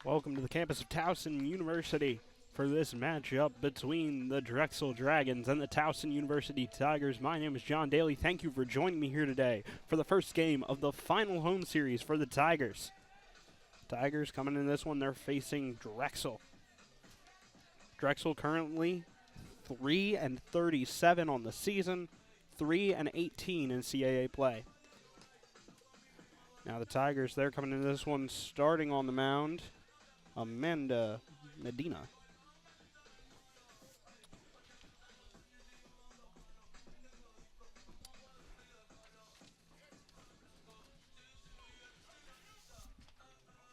Welcome to the campus of Towson University for this matchup between the Drexel Dragons and the Towson University Tigers. My name is John Daly. Thank you for joining me here today for the first game of the final home series for the Tigers. Tigers coming in this one, they're facing Drexel. Drexel currently 3-37 on the season, 3-18 in CAA play. Now the Tigers, they're coming into this one starting on the mound, Amanda Medina.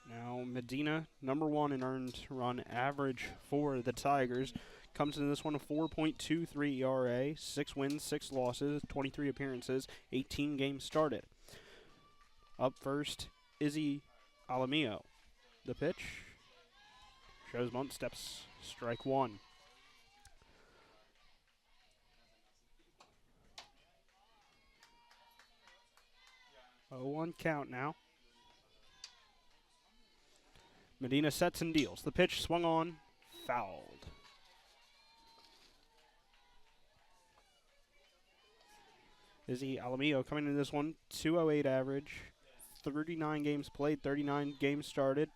Now Medina, number one in earned run average for the Tigers, comes in this one a 4.23 ERA, 6 wins, 6 losses, 23 appearances, 18 games started. Up first, Izzy Alamio. The pitch shows bunt, steps, strike one. Oh, 1 count now. Medina sets and deals. The pitch swung on, fouled. Izzy Alamio coming into this one, 208 average, 39 games played, 39 games started,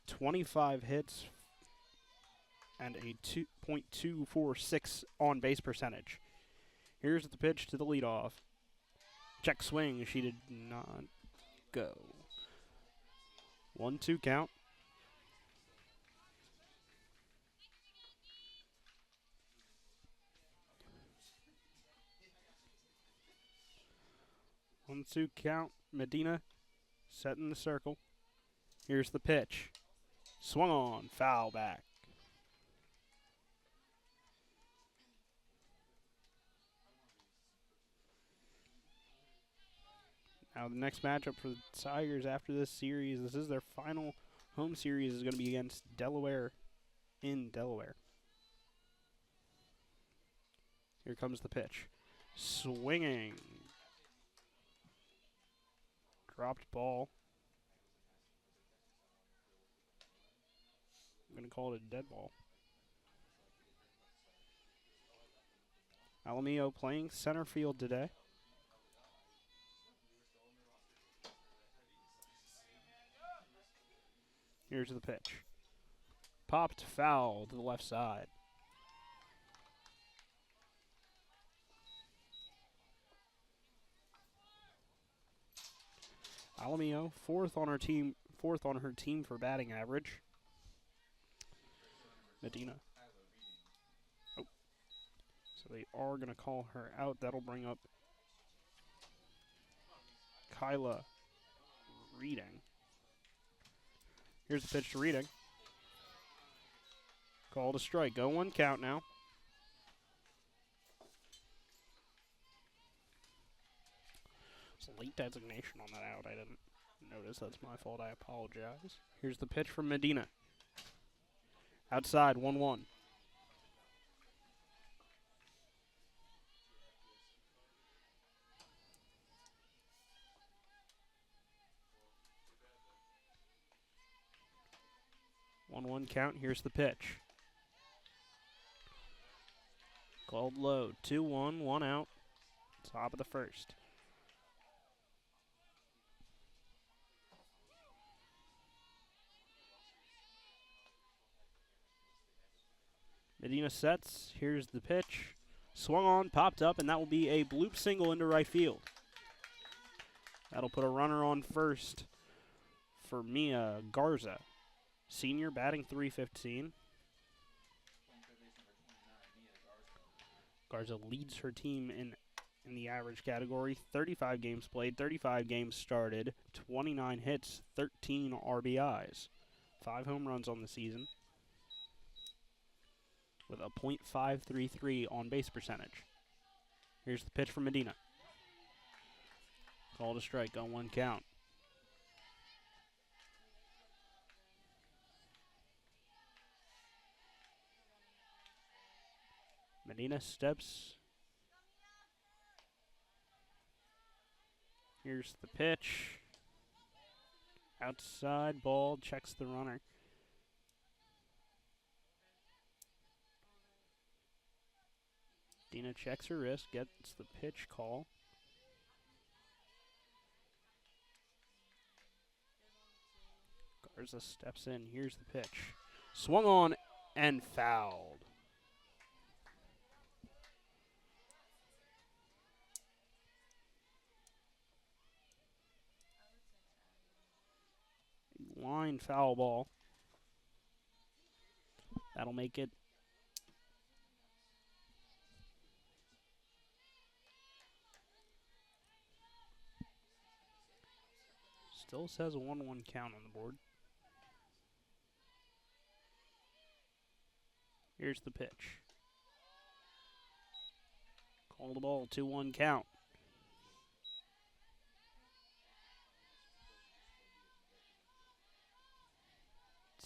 25 hits, and a 2.246 on-base percentage. Here's the pitch to the leadoff. Check swing, she did not go. 1-2 count. One-two count. Medina set in the circle. Here's the pitch. Swung on, foul back. Now the next matchup for the Tigers after this series, this is their final home series, is going to be against Delaware in Delaware. Here comes the pitch. Swinging. Dropped ball. I'm going to call it a dead ball. Alamio playing center field today. Here's the pitch. Popped foul to the left side. Alamio, fourth on her team for batting average. Medina. Oh. So they are going to call her out. That'll bring up Kyla Reading. Here's the pitch to Reading. Called a strike. Go 1 count now. It's a late designation on that out. I didn't notice. That's my fault. I apologize. Here's the pitch from Medina. Outside, 1-1. One count. Here's the pitch. Called low. 2-1, 1 out. Top of the first. Medina sets. Here's the pitch. Swung on, popped up, and that will be a bloop single into right field. That'll put a runner on first for Mia Garza. Senior, batting .315. Garza leads her team in the average category. 35 games played, 35 games started, 29 hits, 13 RBIs. 5 home runs on the season, with a .533 on-base percentage. Here's the pitch from Medina. Called a strike on 1 count. Medina steps. Here's the pitch. Outside ball, checks the runner. Dina checks her wrist, gets the pitch call. Garza steps in. Here's the pitch. Swung on and fouled. Line foul ball. That'll make it still says a 1-1 count on the board. Here's the pitch. Call the ball, 2-1 count.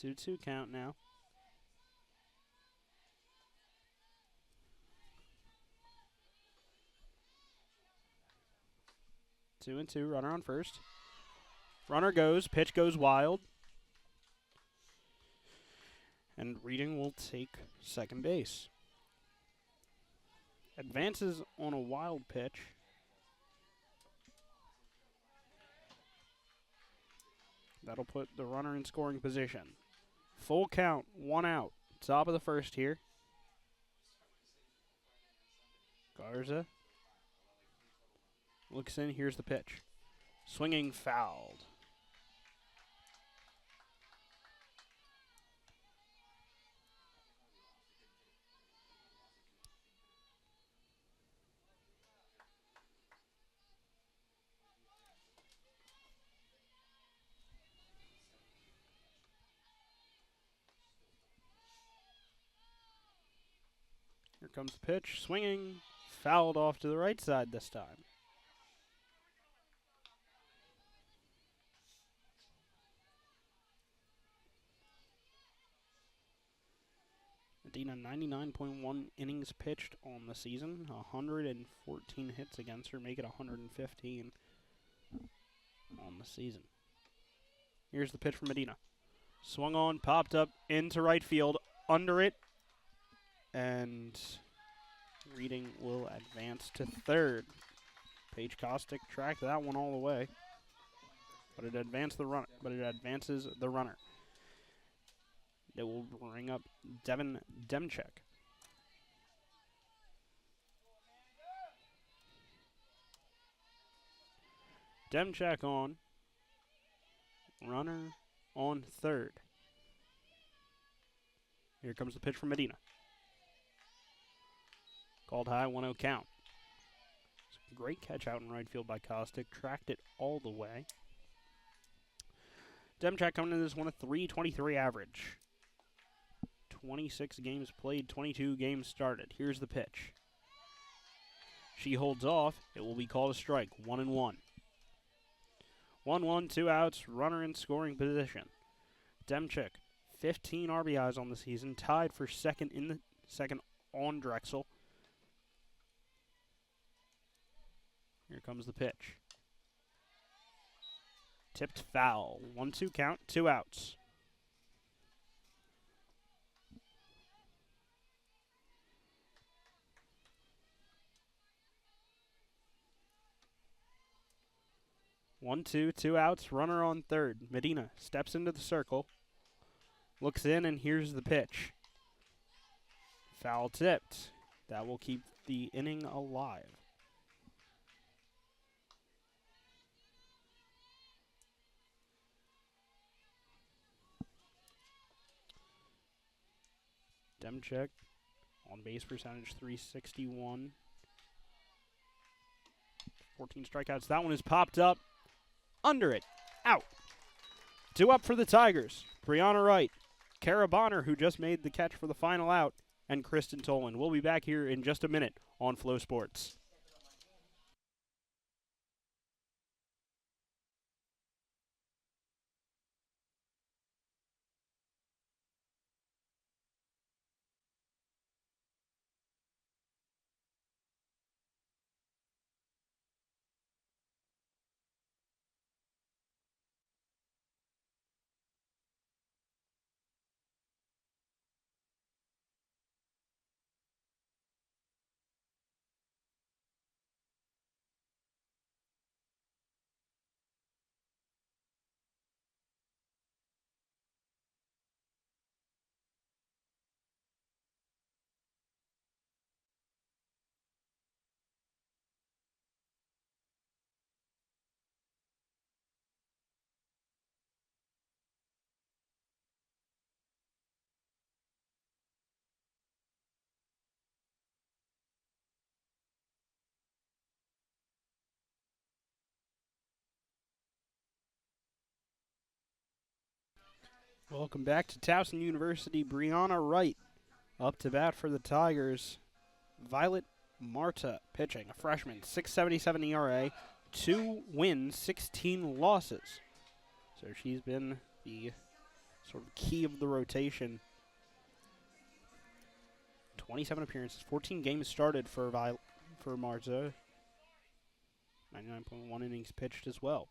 2-2 count now. Two and two, runner on first. Runner goes, pitch goes wild. And Reading will take second base. Advances on a wild pitch. That'll put the runner in scoring position. Full count, 1 out. Top of the first here. Garza looks in, here's the pitch. Swinging fouled. Here comes the pitch, swinging, fouled off to the right side this time. Medina, 99.1 innings pitched on the season, 114 hits against her, make it 115 on the season. Here's the pitch from Medina. Swung on, popped up into right field, under it, and Reading will advance to third. Paige Kostick tracked that one all the way, but it advances the runner. It will bring up Devin Demchek. Demchek on. Runner on third. Here comes the pitch from Medina. Called high, 1-0 count. Great catch out in right field by Kostick. Tracked it all the way. Demchek coming into this one, a .323 average. 26 games played, 22 games started. Here's the pitch. She holds off. It will be called a strike. 1-1. 1-1, 2 outs, runner in scoring position. Demchek, 15 RBIs on the season, tied for second on Drexel. Here comes the pitch. Tipped foul. 1-2 count, 2 outs. One, two outs, runner on third. Medina steps into the circle, looks in, and here's the pitch. Foul tipped. That will keep the inning alive. Demchek, on base percentage, .361. 14 strikeouts. That one is popped up. Under it. Out. 2 up for the Tigers. Brianna Wright, Kara Bonner, who just made the catch for the final out, and Kristen Tolan. We'll be back here in just a minute on Flow Sports. Welcome back to Towson University. Brianna Wright up to bat for the Tigers. Violet Marta pitching, a freshman, 6.77 ERA, 2 wins, 16 losses. So she's been the sort of key of the rotation. 27 appearances, 14 games started for Marta. 99.1 innings pitched as well.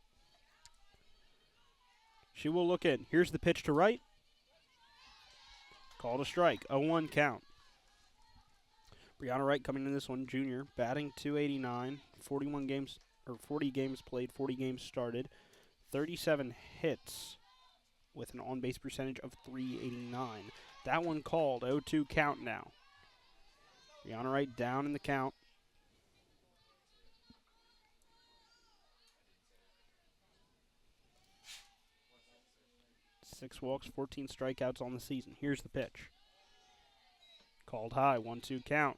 She will look in. Here's the pitch to right. Called a strike. 0-1 count. Brianna Wright coming in this one, junior, batting .289, 40 games played, 40 games started, 37 hits with an on-base percentage of .389. That one called. 0-2 count now. Brianna Wright down in the count. 6 walks, 14 strikeouts on the season. Here's the pitch. Called high, 1-2 count.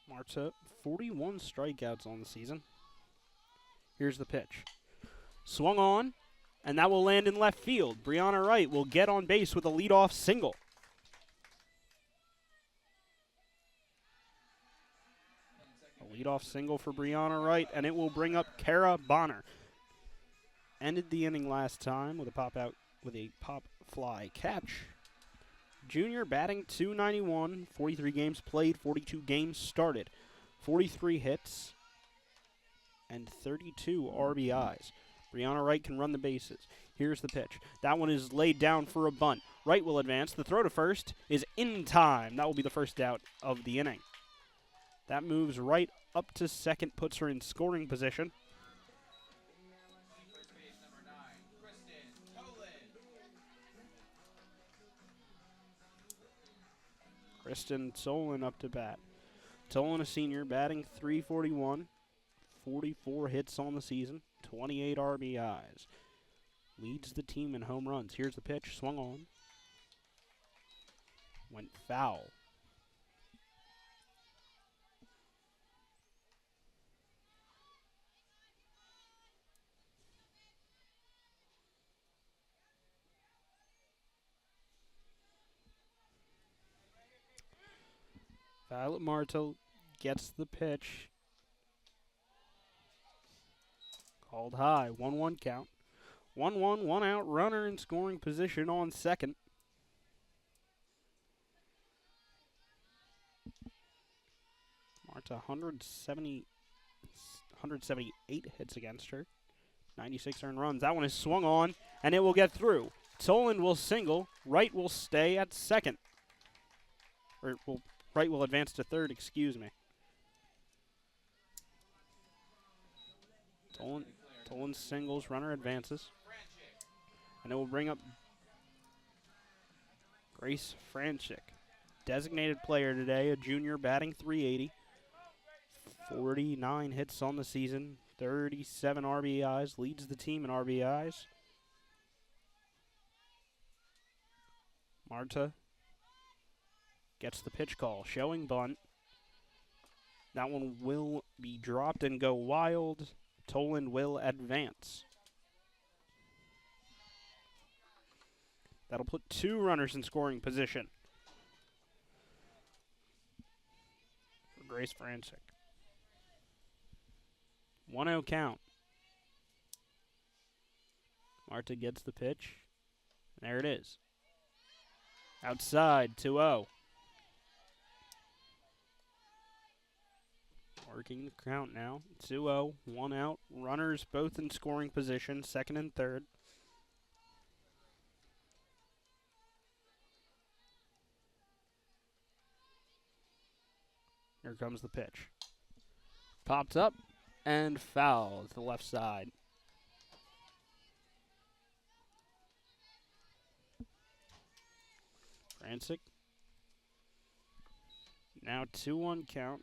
Marta, 41 strikeouts on the season. Here's the pitch. Swung on, and that will land in left field. Brianna Wright will get on base with a leadoff single. A leadoff single for Brianna Wright, and it will bring up Kara Bonner. Ended the inning last time with a pop fly catch. Junior batting .291, 43 games played, 42 games started, 43 hits, and 32 RBIs. Brianna Wright can run the bases. Here's the pitch. That one is laid down for a bunt. Wright will advance. The throw to first is in time. That will be the first out of the inning. That moves Wright up to second, puts her in scoring position. Kristen Tolan up to bat. Tolan, a senior, batting .341, 44 hits on the season, 28 RBIs. Leads the team in home runs. Here's the pitch, swung on. Went foul. Violet Marto gets the pitch. Called high, 1-1 count. 1-1, 1 out, runner in scoring position on second. Marta 178 hits against her. 96 earned runs. That one is swung on, and it will get through. Tolan will single. Wright will stay at second. Wright will advance to third, excuse me. Tolan singles, runner advances. And it will bring up Grace Franchik. Designated player today, a junior, batting .380. 49 hits on the season, 37 RBIs, leads the team in RBIs. Marta gets the pitch call, showing bunt. That one will be dropped and go wild. Tolan will advance. That'll put 2 runners in scoring position for Grace Franchik. 1-0 count. Marta gets the pitch. There it is. Outside, 2-0. Working the count now. 2-0, 1 out. Runners both in scoring position, second and third. Here comes the pitch. Popped up and foul to the left side. Franchik. Now 2-1 count.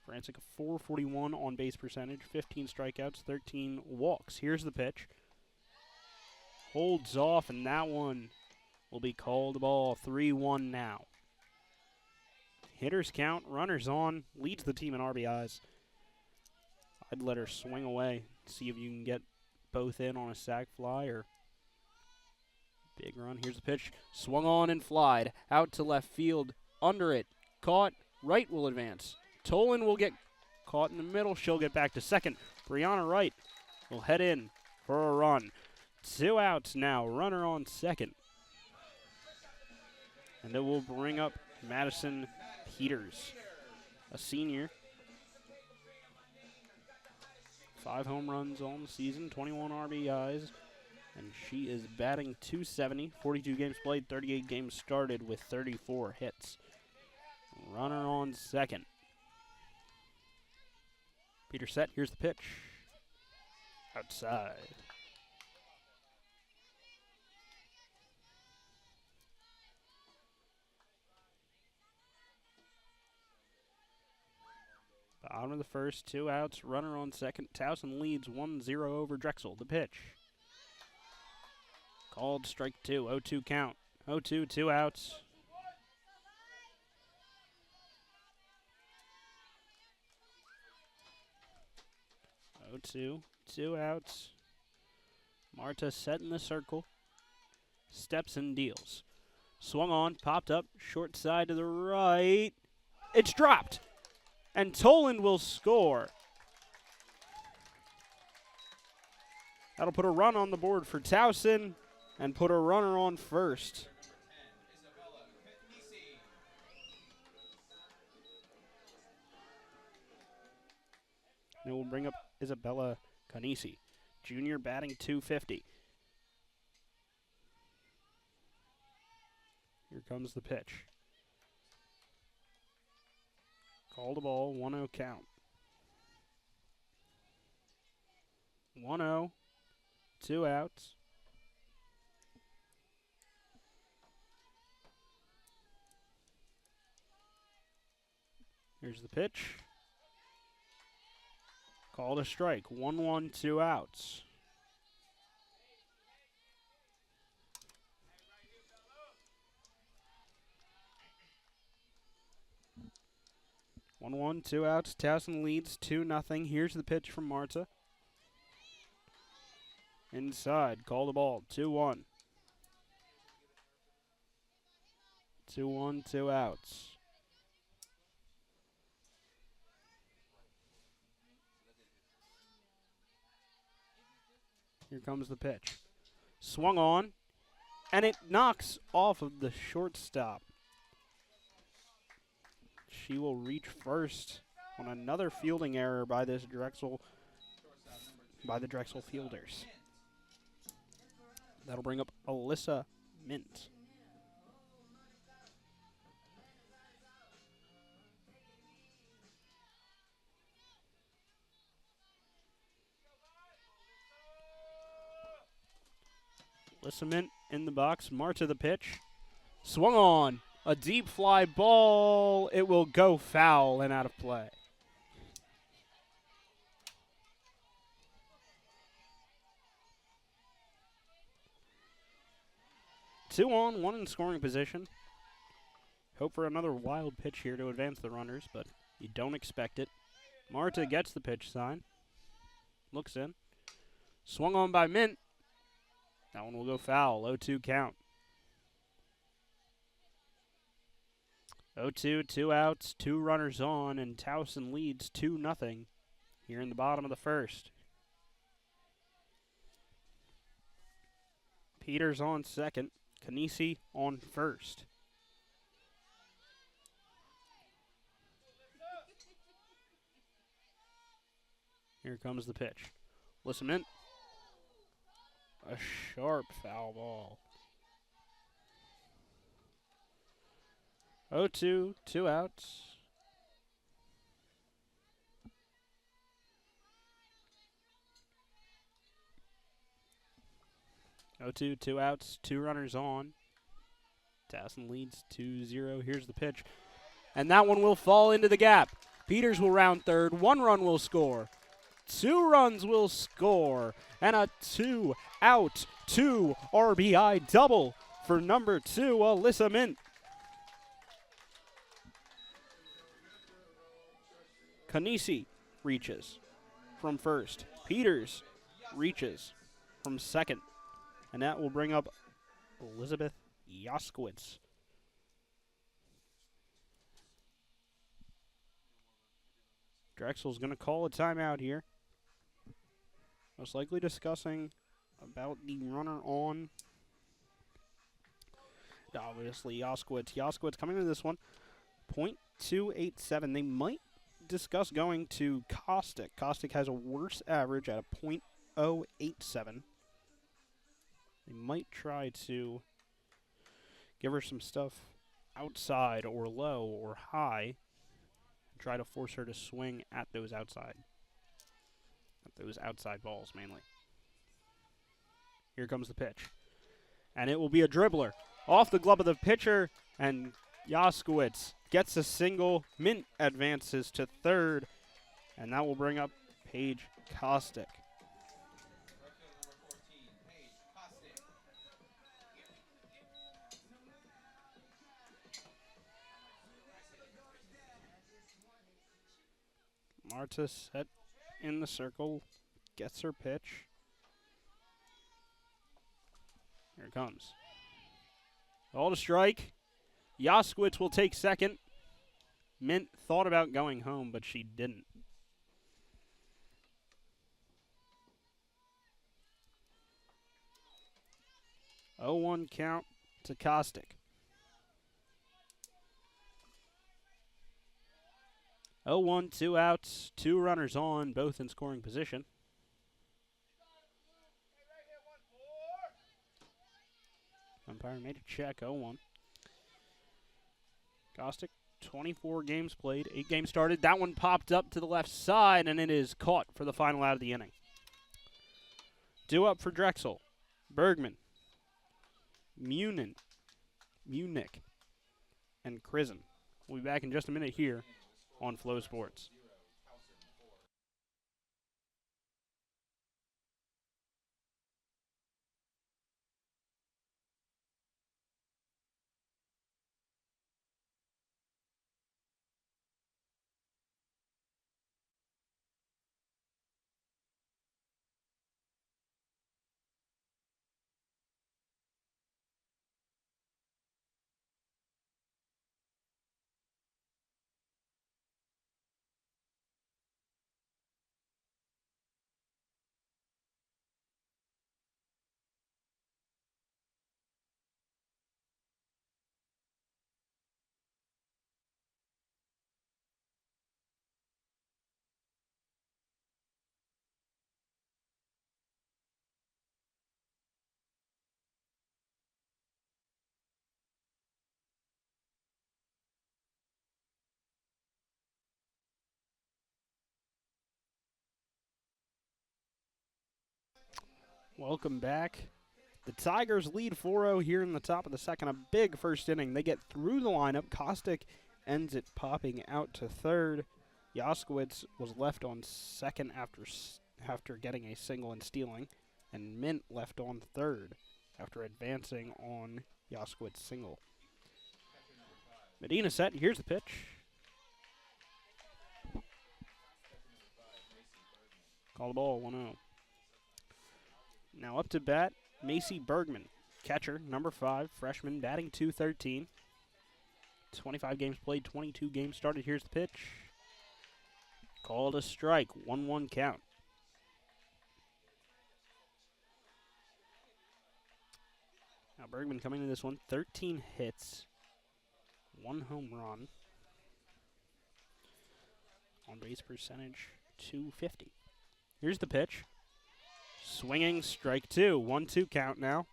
Franchik, a .441 on base percentage, 15 strikeouts, 13 walks. Here's the pitch. Holds off, and that one will be called a ball. 3-1 now. Hitters count, runners on, leads the team in RBIs. I'd let her swing away, see if you can get both in on a sac fly or big run. Here's the pitch. Swung on and flied. Out to left field. Under it. Caught. Right will advance. Tolan will get caught in the middle. She'll get back to second. Brianna Wright will head in for a run. 2 outs now. Runner on second. And it will bring up Madison Peters, a senior. 5 home runs on the season, 21 RBIs, and she is batting .270, 42 games played, 38 games started with 34 hits. Runner on second. Peter set, here's the pitch. Outside. Bottom of the first, 2 outs, runner on second. Towson leads 1-0 over Drexel. The pitch. Called strike 2, 0-2 count. 0-2, 2 outs. Oh, 2 outs. Marta set in the circle. Steps and deals. Swung on, popped up, short side to the right. It's dropped. And Toland will score. That'll put a run on the board for Towson and put a runner on first. And it will bring up Isabella Canisi, junior, batting .250. Here comes the pitch. Called a ball, 1-0 count. 1-0, 2 outs. Here's the pitch. Called a strike, 1-1, 2 outs. One, 2 outs. Towson leads 2-0. Here's the pitch from Marta. Inside, call the ball, 2-1. 2-1, 2 outs. Here comes the pitch. Swung on, and it knocks off of the shortstop. She will reach first on another fielding error by the Drexel fielders. That'll bring up Alyssa Mint. Alyssa Mint in the box. Marta the pitch. Swung on. A deep fly ball. It will go foul and out of play. Two on, 1 in scoring position. Hope for another wild pitch here to advance the runners, but you don't expect it. Marta gets the pitch sign. Looks in. Swung on by Mint. That one will go foul. 0-2 count. 0-2, 2 outs, 2 runners on, and Towson leads 2-0 here in the bottom of the first. Peters on second. Canisi on first. Here comes the pitch. Listen in. A sharp foul ball. 0-2, 2 outs. Oh, 2 outs, 2 runners on. Towson leads 2-0. Here's the pitch. And that one will fall into the gap. Peters will round third. 1 run will score. 2 runs will score. And a 2-out, 2 RBI double for number 2, Alyssa Mint. Kanisi reaches from first. Peters reaches from second. And that will bring up Elizabeth Jaskowitz. Drexel's going to call a timeout here. Most likely discussing about the runner on. Obviously, Jaskowitz. Jaskowitz coming into this one, .287. They might discuss going to Caustic. Caustic has a worse average at a .087. They might try to give her some stuff outside or low or high. Try to force her to swing at those outside balls mainly. Here comes the pitch. And it will be a dribbler off the glove of the pitcher, and Jaskowitz gets a single. Mint advances to third, and that will bring up Paige Caustic. Marta set in the circle, gets her pitch. Here it comes. All to strike. Jaskowitz will take second. Mint thought about going home, but she didn't. Oh, 0-1 count to Caustic. 0-1, 2 outs, 2 runners on, both in scoring position. Umpire made a check, 0-1. Caustic, 24 games played, 8 games started. That one popped up to the left side, and it is caught for the final out of the inning. Due up for Drexel, Bergman, Munich, and Krisen. We'll be back in just a minute here on Flow Sports. Welcome back. The Tigers lead 4-0 here in the top of the second. A big first inning. They get through the lineup. Caustic ends it popping out to third. Jaskowitz was left on second after getting a single and stealing. And Mint left on third after advancing on Jaskowitz's single. Medina set. Here's the pitch. Call the ball, 1-0. Now up to bat, Macy Bergman, catcher, number 5, freshman, batting .213. 25 games played, 22 games started. Here's the pitch. Called a strike, 1-1 count. Now Bergman coming to this one, 13 hits, 1 home run. On base percentage, .250. Here's the pitch. Swinging, strike 2. 1-2 count now.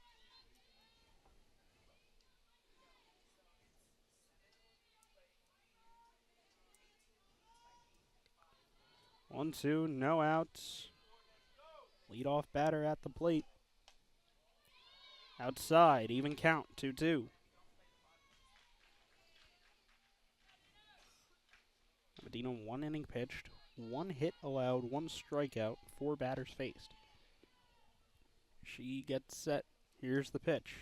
One, two, no outs. Leadoff batter at the plate. Outside, even count, 2-2. Medina, 1 inning pitched, 1 hit allowed, 1 strikeout, 4 batters faced. She gets set. Here's the pitch.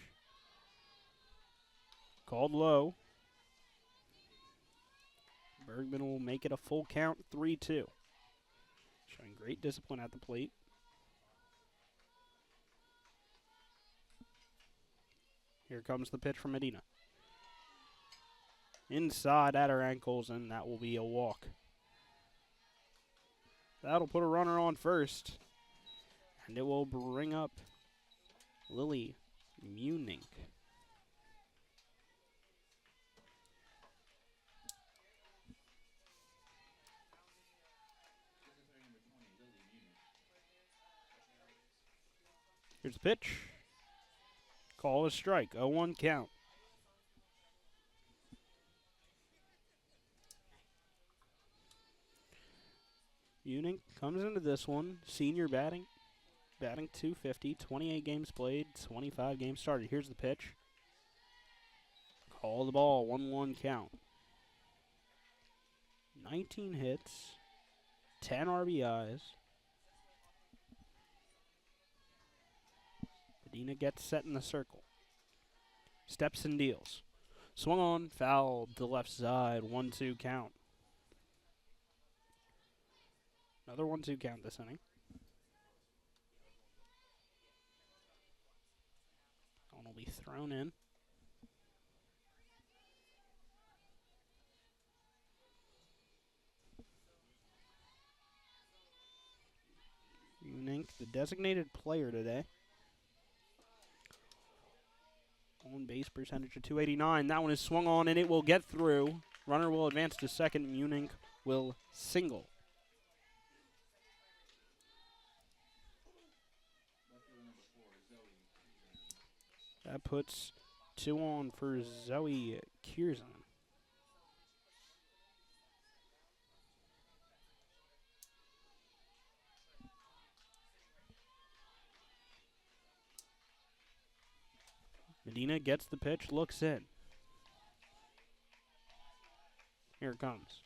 Called low. Bergman will make it a full count, 3-2. Showing great discipline at the plate. Here comes the pitch from Medina. Inside at her ankles, and that will be a walk. That'll put a runner on first, and it will bring up Lily Munink. Here's the pitch. Call a strike, 0-1 count. Munink comes into this one, senior batting 250, 28 games played, 25 games started. Here's the pitch. Call the ball, 1-1 count. 19 hits, 10 RBIs. Medina gets set in the circle. Steps and deals. Swung on, foul to left side, 1-2 count. Another 1-2 count this inning. One will be thrown in. Munink, the designated player today. On base percentage of 289. That one is swung on and it will get through. Runner will advance to second. Munink will single. That puts 2 on for Zoe Kierzan. Medina gets the pitch, looks in. Here it comes.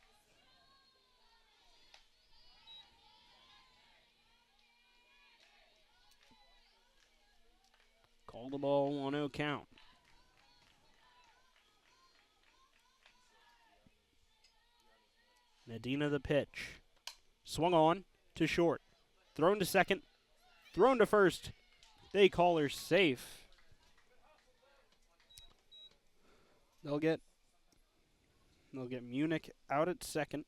Call the ball, 1-0 count. Medina the pitch. Swung on to short. Thrown to second. Thrown to first. They call her safe. They'll get Munink out at second.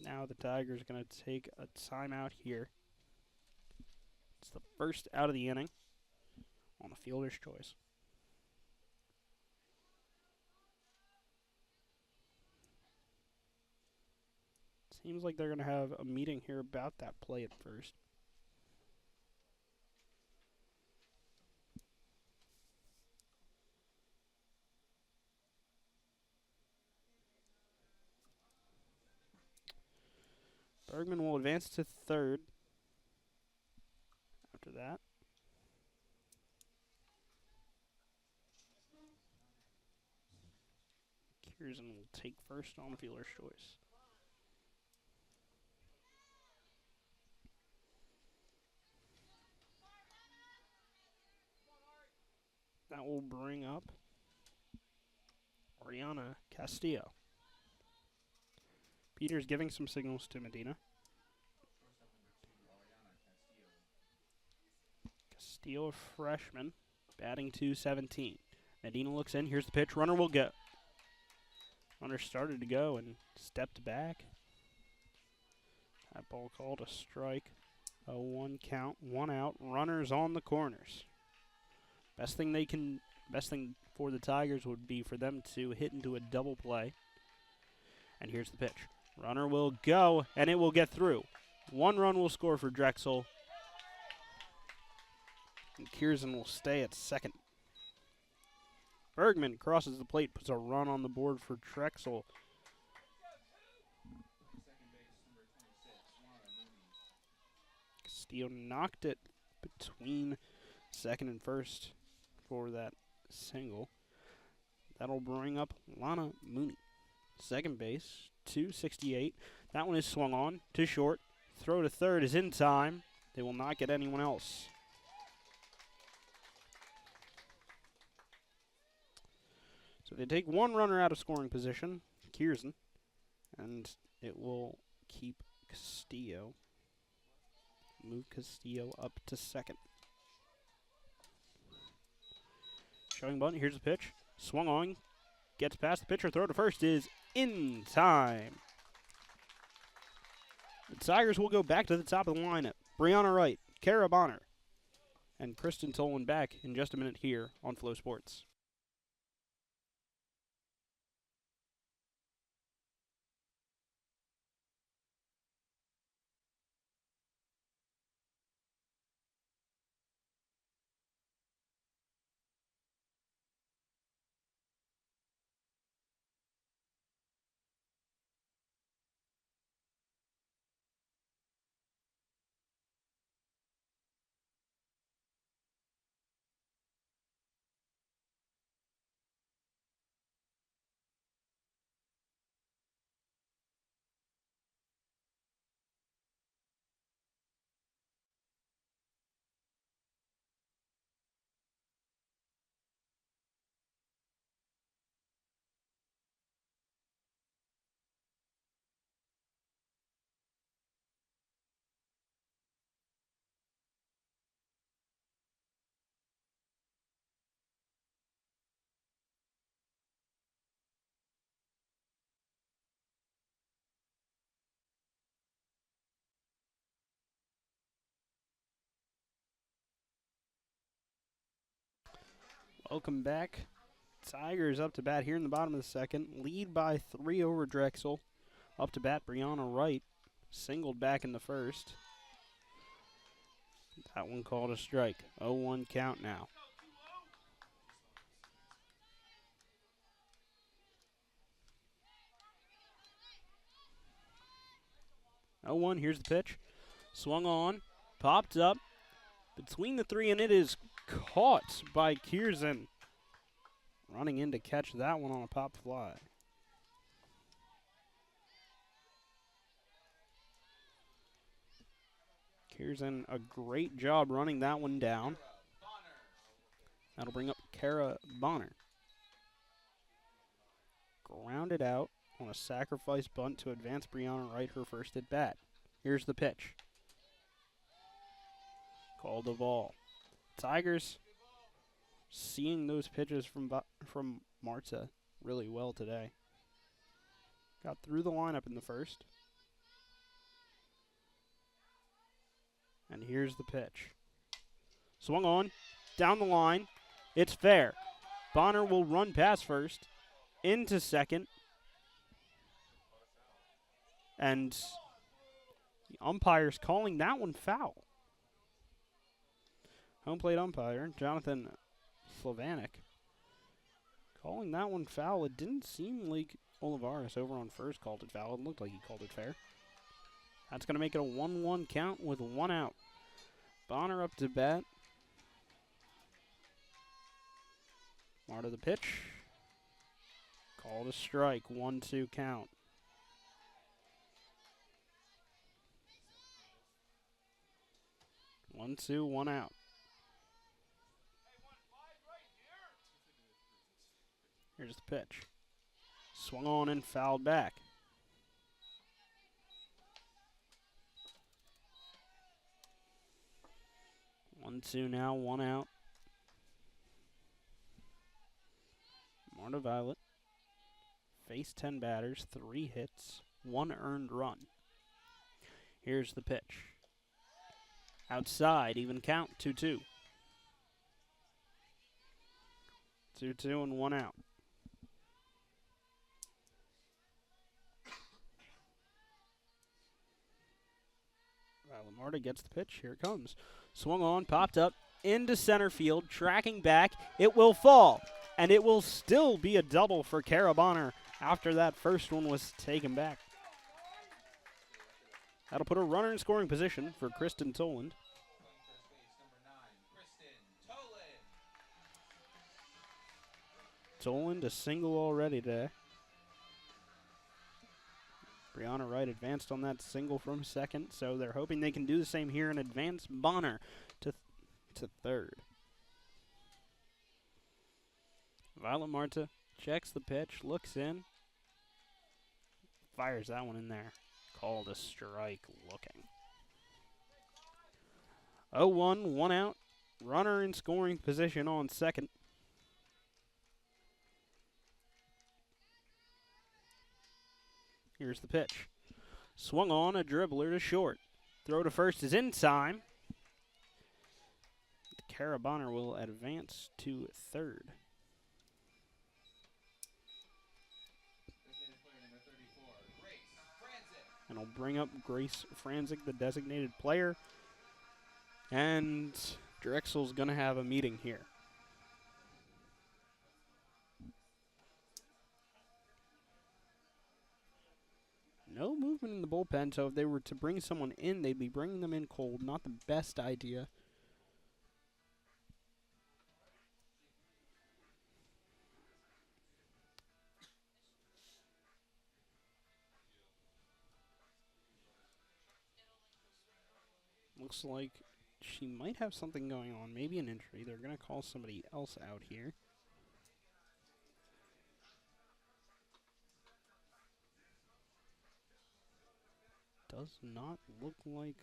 Now the Tigers going to take a timeout here. It's the first out of the inning on a fielder's choice. Seems like they're going to have a meeting here about that play at first. Bergman will advance to third. After that, Kierzan will take first on fielder's choice. That will bring up Oriana Castillo. Peter's giving some signals to Medina. Castillo, a freshman, batting 217. Medina looks in. Here's the pitch. Runner will go. Runner started to go and stepped back. That ball called a strike. 0-1 count, 1 out. Runners on the corners. Best thing for the Tigers would be for them to hit into a double play. And here's the pitch. Runner will go, and it will get through. 1 run will score for Drexel. And Kierzan will stay at second. Bergman crosses the plate, puts a run on the board for Drexel. Castillo knocked it between second and first for that single. That'll bring up Lana Mooney. Second base, 268. That one is swung on to short. Throw to third is in time. They will not get anyone else. So they take one runner out of scoring position, Kiersen, and it will keep Castillo. Move Castillo up to second. Showing bunt, here's the pitch. Swung on, gets past the pitcher, throw to first is in time. The Tigers will go back to the top of the lineup. Brianna Wright, Kara Bonner, and Kristen Tolan back in just a minute here on Flow Sports. Welcome back. Tigers up to bat here in the bottom of the second. Lead by 3 over Drexel. Up to bat, Brianna Wright. Singled back in the first. That one called a strike. 0-1 count now. Here's the pitch. Swung on, popped up between the 3, and it is caught by Kiersen. Running in to catch that one on a pop fly. Kiersen, a great job running that one down. That'll bring up Kara Bonner. Grounded out on a sacrifice bunt to advance Brianna Wright her first at bat. Here's the pitch. Called a ball. Tigers seeing those pitches from Marta really well today. Got through the lineup in the first. And here's the pitch. Swung on, down the line. It's fair. Bonner will run past first, into second. And the umpire's calling that one foul. Home plate umpire, Jonathan Slavanik, calling that one foul. It didn't seem like Olivares over on first called it foul. It looked like he called it fair. That's going to make it a 1-1 count with 1 out. Bonner up to bat. Marta the pitch. Called a strike. 1-2 count. One, two, 1 out. Here's the pitch. Swung on and fouled back. 1-2 now, 1 out. Marta Violet faced 10 batters, 3 hits, 1 earned run. Here's the pitch. Outside, even count, 2-2. 2-2 and 1 out. Violet Marta gets the pitch. Here it comes. Swung on, popped up, into center field, tracking back. It will fall, and it will still be a double for Kara Bonner after that first one was taken back. That'll put a runner in scoring position for Kristen Toland. Toland a single already today. Brianna Wright advanced on that single from second, so they're hoping they can do the same here and advance Bonner to third. Violet Marta Checks the pitch, looks in, fires that one in there. Called a strike looking. 0-1, 1 out. Runner in scoring position on second. Here's the pitch. Swung on, a dribbler to short. Throw to first is in time. Carabiner will advance to third. And will bring up Grace Franzik, the designated player. And Drexel's going to have a meeting here. No movement in the bullpen, so if they were to bring someone in, they'd be bringing them in cold. Not the best idea. Looks like she might have something going on, maybe an injury. They're going to call somebody else out here. Does not look like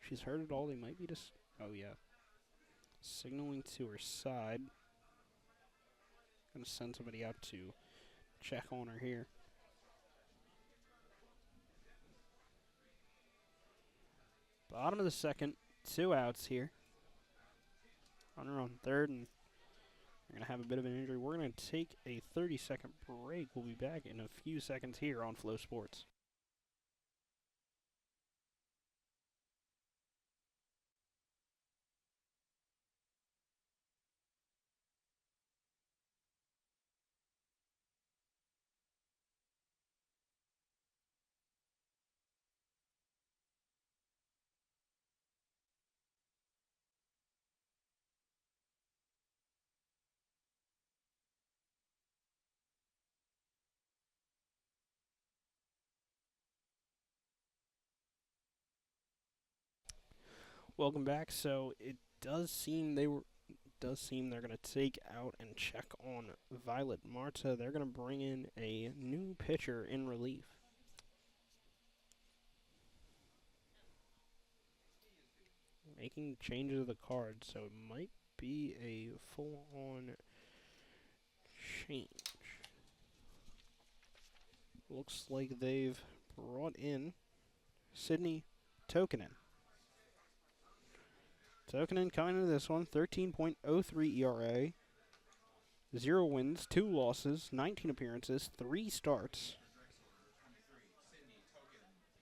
she's heard it all. They might be just, oh yeah, signaling to her side. Going to send somebody out to check on her here. Bottom of the second, 2 outs here. Runner on third, and we're going to have a bit of an injury. We're going to take a 30-second break. We'll be back in a few seconds here on Flow Sports. Welcome back. So it does seem they're going to take out and check on Violet Marta. They're going to bring in a new pitcher in relief. Making changes of the card, so it might be a full-on change. Looks like they've brought in Sydney Tokinen. Tokinen coming into this one, 13.03 ERA, 0 wins, 2 losses, 19 appearances, 3 starts,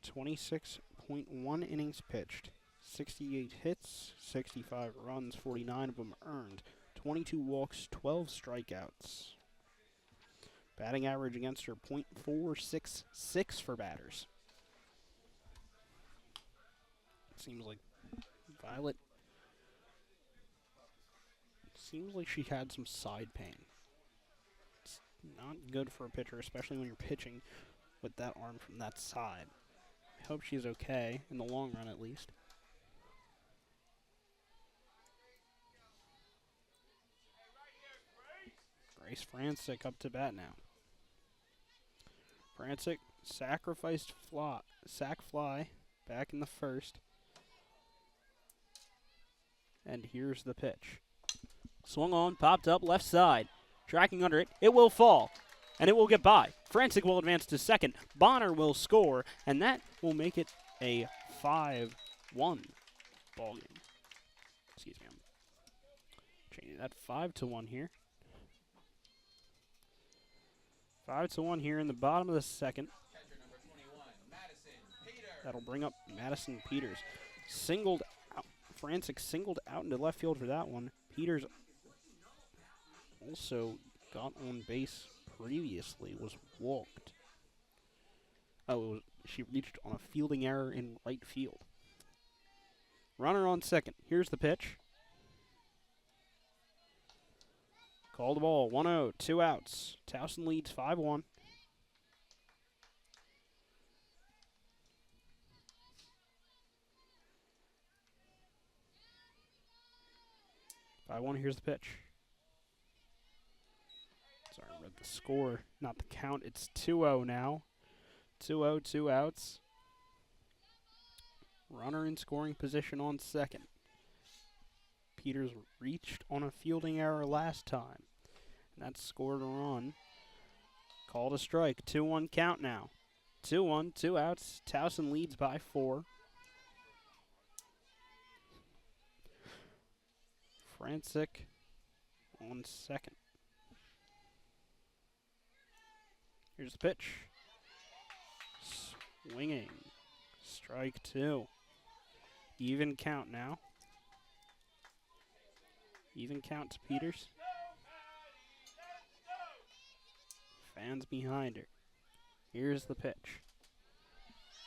26.1 innings pitched, 68 hits, 65 runs, 49 of them earned, 22 walks, 12 strikeouts. Batting average against her, .466 for batters. Seems like Violet, seems like she had some side pain. It's not good for a pitcher, especially when you're pitching with that arm from that side. I hope she's okay, in the long run at least. Grace Franzik up to bat now. Franzik sacrificed sac fly back in the first. And here's the pitch. Swung on, popped up, left side. Tracking under it, it will fall, and it will get by. Franzik will advance to second. Bonner will score, and that will make it a 5-1 ball game. Excuse me, I'm changing that 5-1 here. 5-1 here in the bottom of the second. That'll bring up Madison Peters. Singled out. Franzik singled out into left field for that one. Peters also got on base previously, was walked. Oh, she reached on a fielding error in right field. Runner on second. Here's the pitch. Call the ball. 1-0, 2 outs. Towson leads 5-1. Here's the pitch. Sorry, the score, not the count. It's 2-0 now. 2-0, 2 outs. Runner in scoring position on second. Peters reached on a fielding error last time. And that scored a run. Called a strike. 2-1 count now. 2-1, 2 outs. Towson leads by 4. Francic on second. Here's the pitch. Swinging. Strike 2. Even count now. Even count to Peters. Fans behind her. Here's the pitch.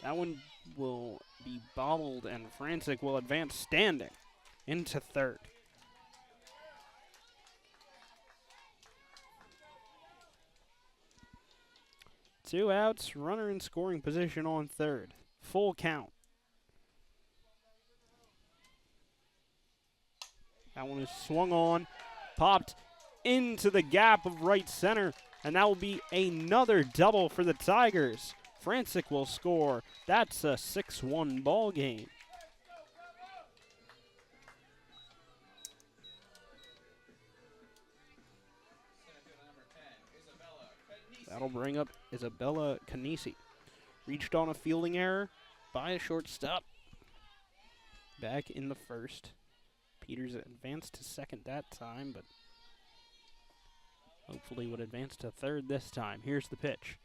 That one will be bobbled, and Francic will advance standing into third. Two outs, runner in scoring position on third. Full count. That one is swung on, popped into the gap of right center, and that will be another double for the Tigers. Francic will score. That's a 6-1 ball game. That'll bring up Isabella Canisi. Reached on a fielding error by a shortstop. Back in the first. Peters advanced to second that time, but hopefully would advance to third this time. Here's the pitch.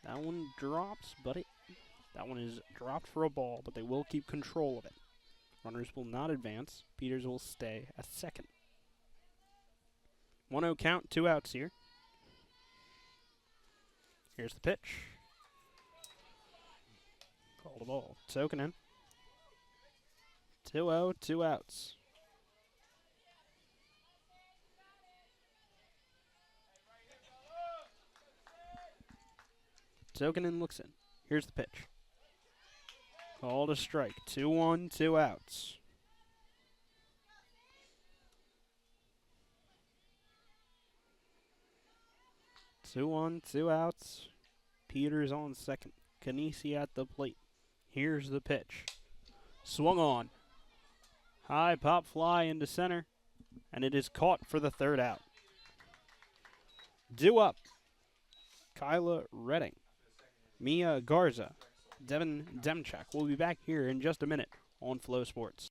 That one drops, but that one is dropped for a ball, but they will keep control of it. Runners will not advance. Peters will stay at second. 1-0 count, 2 outs here. Here's the pitch. Call the ball. Tokinen. 2-0, 2 outs. Tokinen looks in. Here's the pitch. Called a strike. 2-1, 2 outs. Two on, 2 outs. Peters on second. Canisi at the plate. Here's the pitch. Swung on. High pop fly into center. And it is caught for the third out. Due up. Kyla Redding. Mia Garza. Devin Demchak. We'll be back here in just a minute on Flow Sports.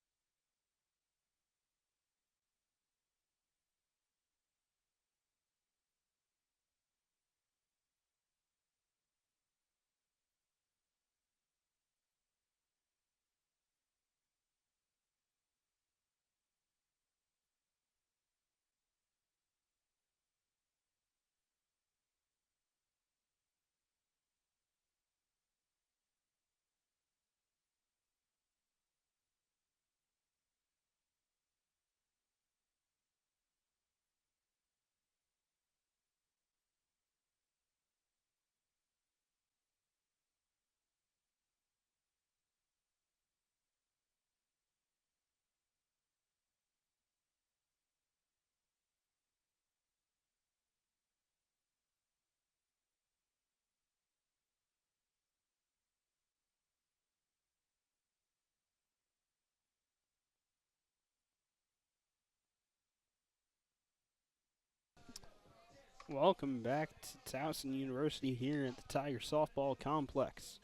Welcome back to Towson University here at the Tiger Softball Complex.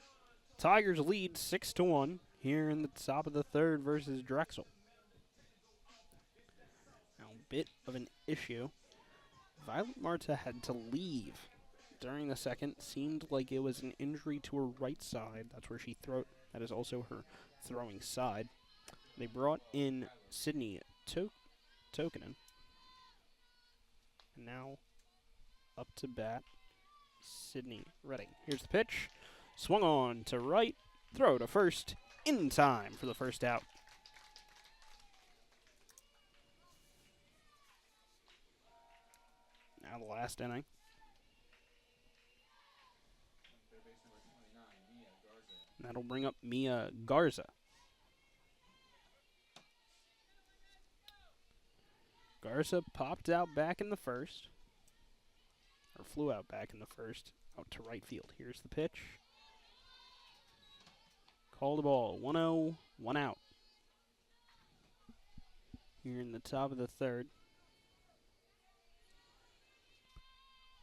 Tigers lead 6-1 here in the top of the third versus Drexel. Now, a bit of an issue. Violet Marta had to leave during the second. Seemed like it was an injury to her right side. That's where she that is also her throwing side. They brought in Sydney Tokinen. And now up to bat, Sydney Redding. Here's the pitch. Swung on to right. Throw to first. In time for the first out. Now the last inning. That'll bring up Mia Garza. Garza popped out back in the first. Or flew out back in the first. Out to right field. Here's the pitch. Call the ball. 1-0, 1 out. Here in the top of the third.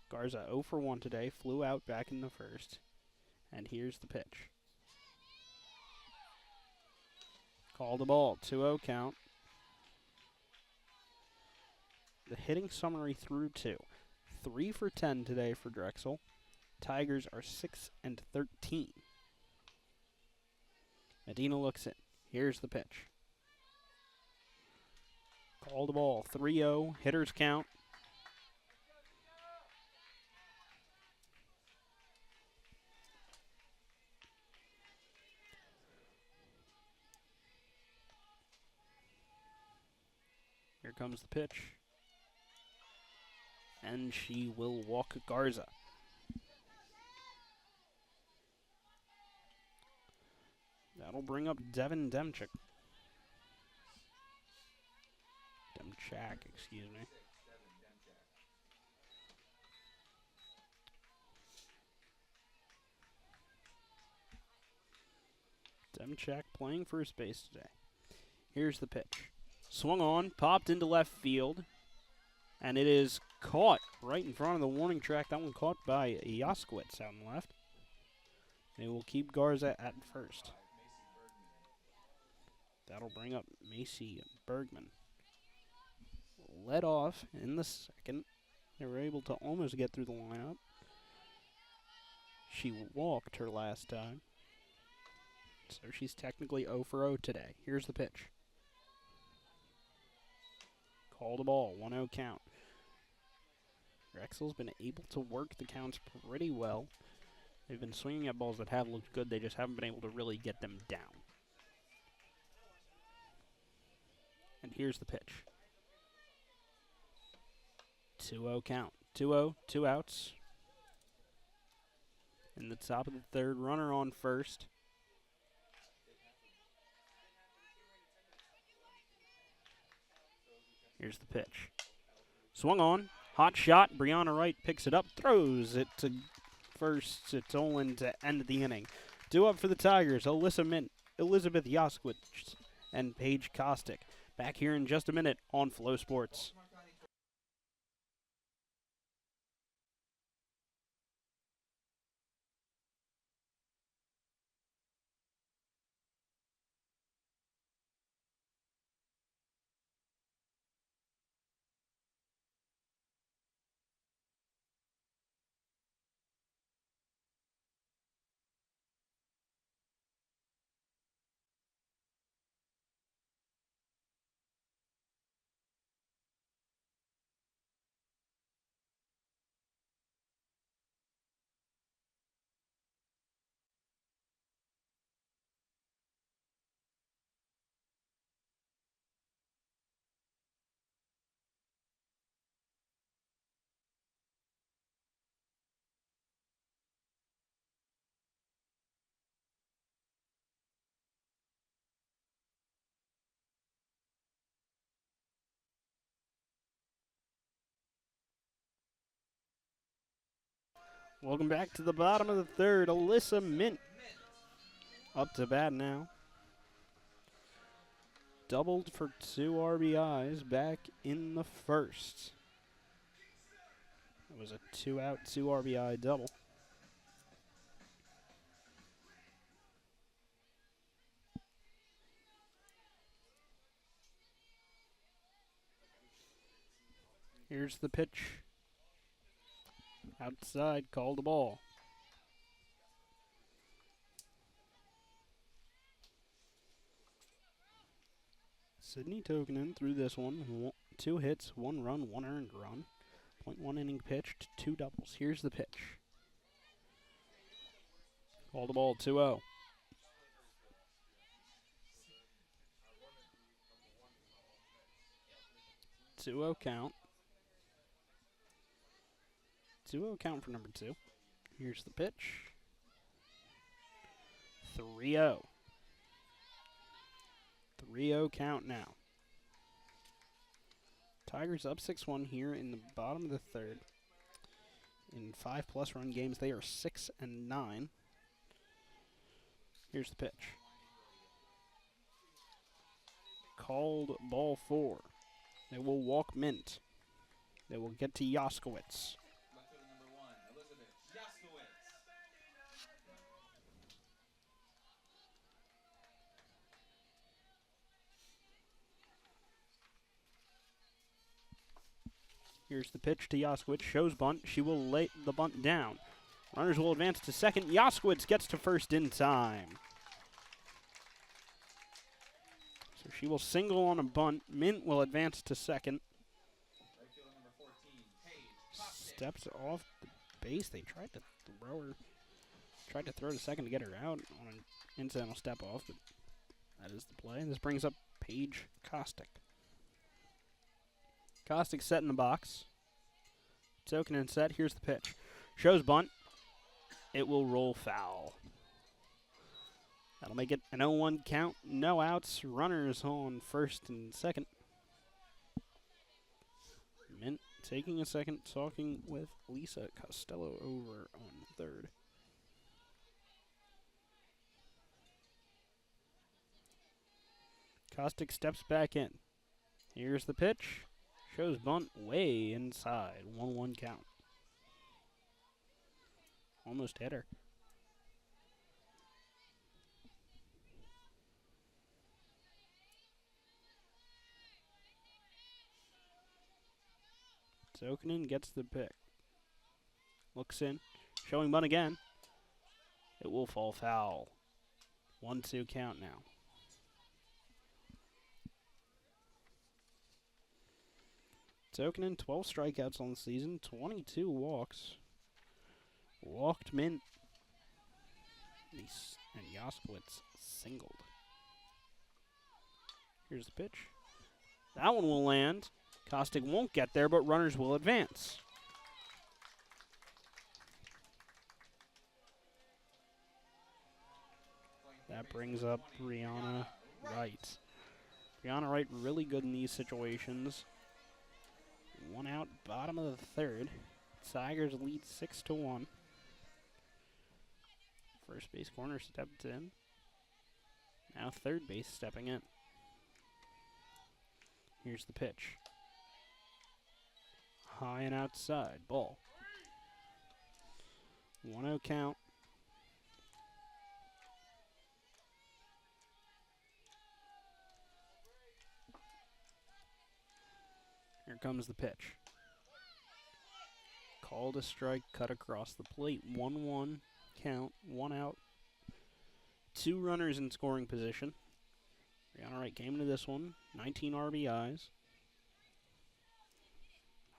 Garza 0 for 1 today. Flew out back in the first. And here's the pitch. Call the ball. 2-0 count. The hitting summary through 2. 3 for 10 today for Drexel. Tigers are 6 and 13. Medina looks in. Here's the pitch. Call the ball. 3-0. Hitters count. Here comes the pitch. And she will walk Garza. That'll bring up Devin Demchak. Demchak, excuse me. Demchak playing first base today. Here's the pitch. Swung on, popped into left field, and it is caught right in front of the warning track. That one caught by Jaskowitz out in left. They will keep Garza at first. That'll bring up Macy Bergman. Led off in the second. They were able to almost get through the lineup. She walked her last time. So she's technically 0 for 0 today. Here's the pitch. Call the ball. 1-0 count. Drexel's been able to work the counts pretty well. They've been swinging at balls that have looked good. They just haven't been able to really get them down. And here's the pitch. 2-0 count. 2-0, 2 outs. In the top of the third, runner on first. Here's the pitch. Swung on. Hot shot. Brianna Wright picks it up. Throws it to first. It's Olin to end the inning. 2 up for the Tigers. Alyssa Mint, Elizabeth Jaskowitz, and Paige Kostick. Back here in just a minute on Flow Sports. Welcome back to the bottom of the third. Alyssa Mint up to bat now. Doubled for 2 RBIs back in the first. It was a 2 out, 2 RBI double. Here's the pitch. Outside, call the ball. Sydney Tokinen threw this one. 2 hits, 1 run, 1 earned run. .1 inning pitched, 2 doubles. Here's the pitch. Call the ball, 2-0. Two-0 count. 2-0 count for number 2. Here's the pitch. 3-0. 3-0 count now. Tigers up 6-1 here in the bottom of the third. In 5+ run games, they are 6-9. Here's the pitch. Called ball 4. They will walk Mint. They will get to Yaskowitz. Here's the pitch to Yaskowitz. Shows bunt. She will lay the bunt down. Runners will advance to second. Yaskowitz gets to first in time. So she will single on a bunt. Mint will advance to second. Steps off the base. They tried to throw her. Tried to throw to second to get her out on an incidental step off, but that is the play. This brings up Paige Kostick. Kostick set in the box. Token and set. Here's the pitch. Shows bunt. It will roll foul. That'll make it an 0-1 count. No outs. Runners on first and second. Mint taking a second, talking with Lisa Costello over on third. Kostick steps back in. Here's the pitch. Shows bunt way inside. 1-1 count. Almost hit her. Zokinen gets the pick. Looks in. Showing bunt again. It will fall foul. 1-2 count now. Tokenen, 12 strikeouts on the season, 22 walks. Walked Mint. And Yaskowitz singled. Here's the pitch. That one will land. Kostick won't get there, but runners will advance. That brings up Brianna Wright. Brianna Wright really good in these situations. 1 out, bottom of the third. Tigers lead 6-1. First base corner stepped in. Now third base stepping in. Here's the pitch. High and outside. Ball. 1-0 count. Here comes the pitch. Called a strike, cut across the plate. 1-1 count, 1 out. 2 runners in scoring position. Brianna Wright came into this one. 19 RBIs.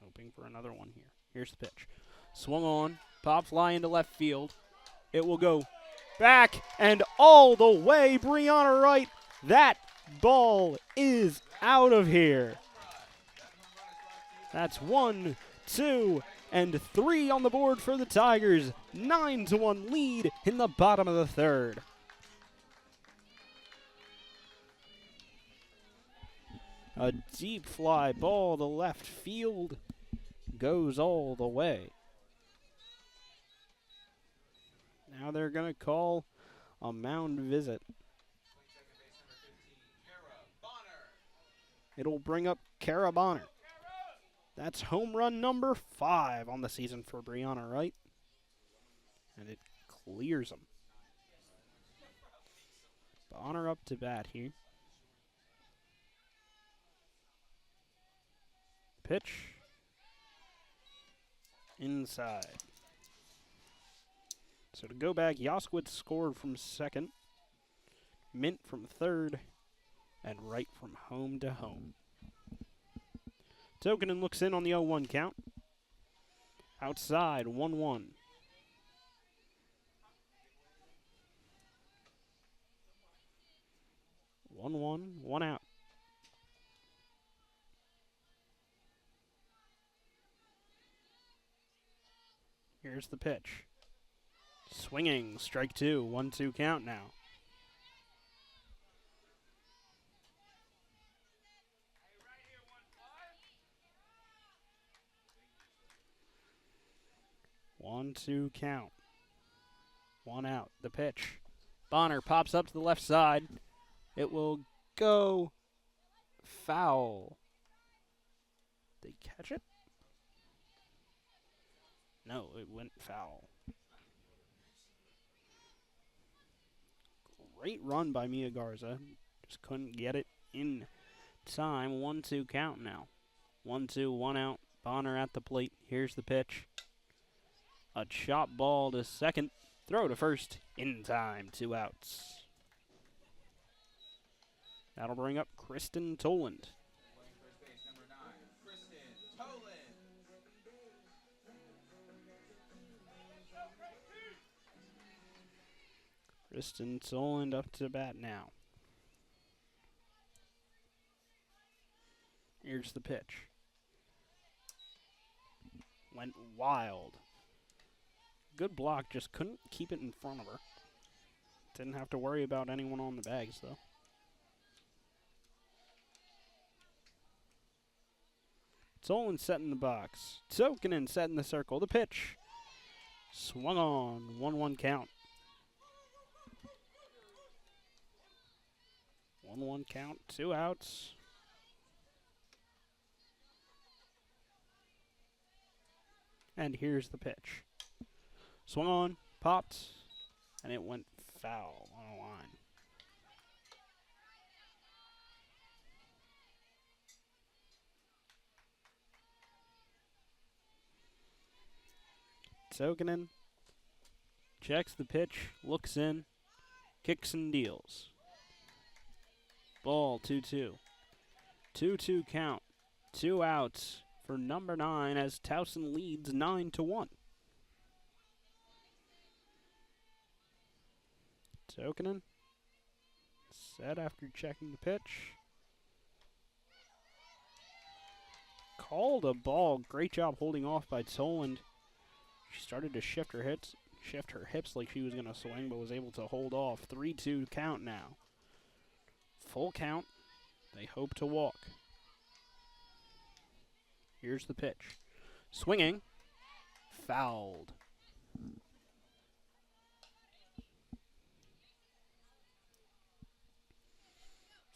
Hoping for another one here. Here's the pitch. Swung on. Pop fly into left field. It will go back and all the way. Brianna Wright. That ball is out of here. That's 1, 2, and 3 on the board for the Tigers. 9-1 lead in the bottom of the third. A deep fly ball to left field goes all the way. Now they're going to call a mound visit. It'll bring up Kara Bonner. That's home run number 5 on the season for Brianna Wright. And it clears them. Bonner up to bat here. Pitch. Inside. So to go back, Yaskowitz scored from second. Mint from third. And Wright from home to home. Tokenen looks in on the 0-1 count. Outside, 1-1. One out. Here's the pitch. Swinging, strike 2, 1-2 count now. 1-2 count. 1 out. The pitch. Bonner pops up to the left side. It will go foul. Did they catch it? No, it went foul. Great run by Mia Garza. Just couldn't get it in time. 1-2 count now. 1-2, 1 out. Bonner at the plate. Here's the pitch. A chop ball to second. Throw to first. In time. 2 outs. That'll bring up Kristen Toland. Playing first base, number 9, Kristen Toland. Kristen Toland up to bat now. Here's the pitch. Went wild. Good block, just couldn't keep it in front of her. Didn't have to worry about anyone on the bags, though. Toland set in the box. Tokinen set in the circle. The pitch. Swung on. 1-1 count. 1-1 count. 2 outs. And here's the pitch. Swung on. Popped. And it went foul on a line. Tokinen checks the pitch, looks in, kicks and deals. Ball 2-2. 2-2 count. 2 outs for number 9 as Towson leads 9-1. Tokinen set after checking the pitch. Called a ball. Great job holding off by Toland. She started to shift her hips like she was going to swing, but was able to hold off. 3-2 count now. Full count. They hope to walk. Here's the pitch. Swinging. Fouled.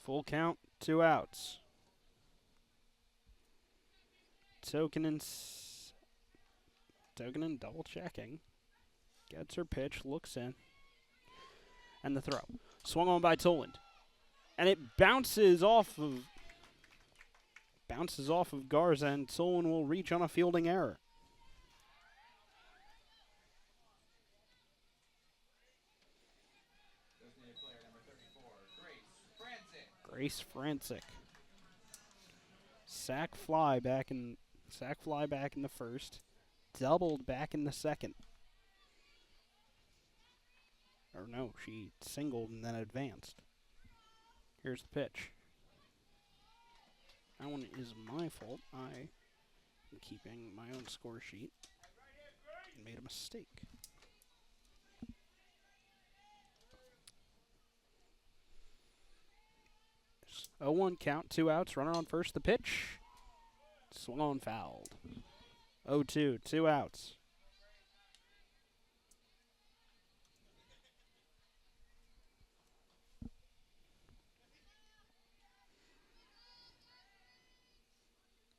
Full count. 2 outs. Tokinen double checking. Gets her pitch, looks in. And the throw. Swung on by Toland. And it bounces off of Garza, and Toland will reach on a fielding error. Designated player number 34, Grace Francic. Sack fly back in the first. Doubled back in the second. Or no, she singled and then advanced. Here's the pitch. That one is my fault. I am keeping my own score sheet and made a mistake. 0-1 count, 2 outs, runner on first. The pitch. Swung on, fouled. 0-2, 2 outs.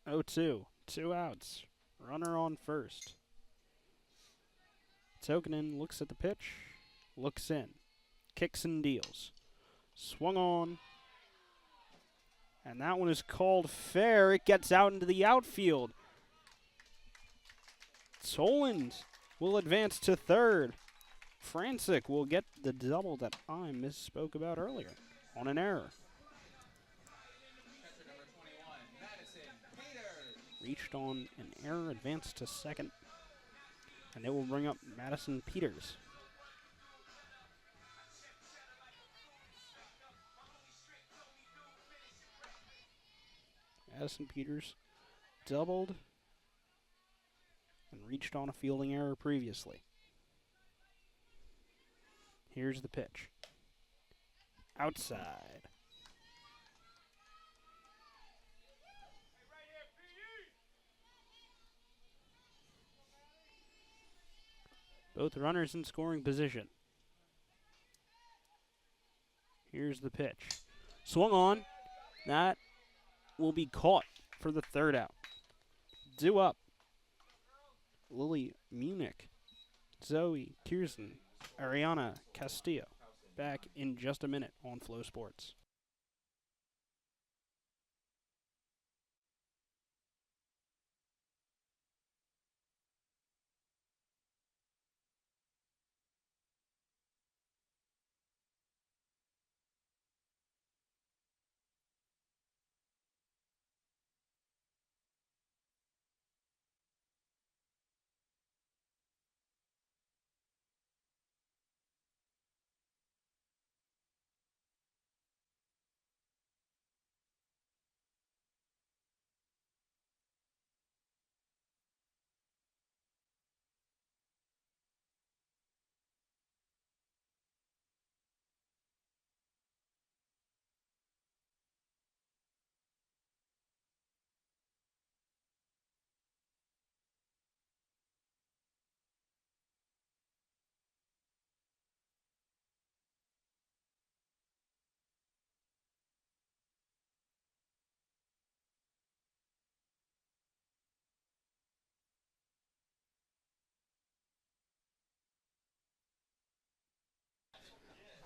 Oh, 2 outs. Runner on first. Tokinen looks at the pitch, looks in, kicks and deals. Swung on. And that one is called fair. It gets out into the outfield. Toland will advance to third. Francic will get the double that I misspoke about earlier on an error. Catcher number 21, Madison Peters. Reached on an error, advanced to second. And it will bring up Madison Peters. Madison Peters doubled and reached on a fielding error previously. Here's the pitch. Outside. Both runners in scoring position. Here's the pitch. Swung on. That will be caught for the third out. Due up. Lily Munich, Zoe Kiersen, Ariana Castillo. Back in just a minute on Flow Sports.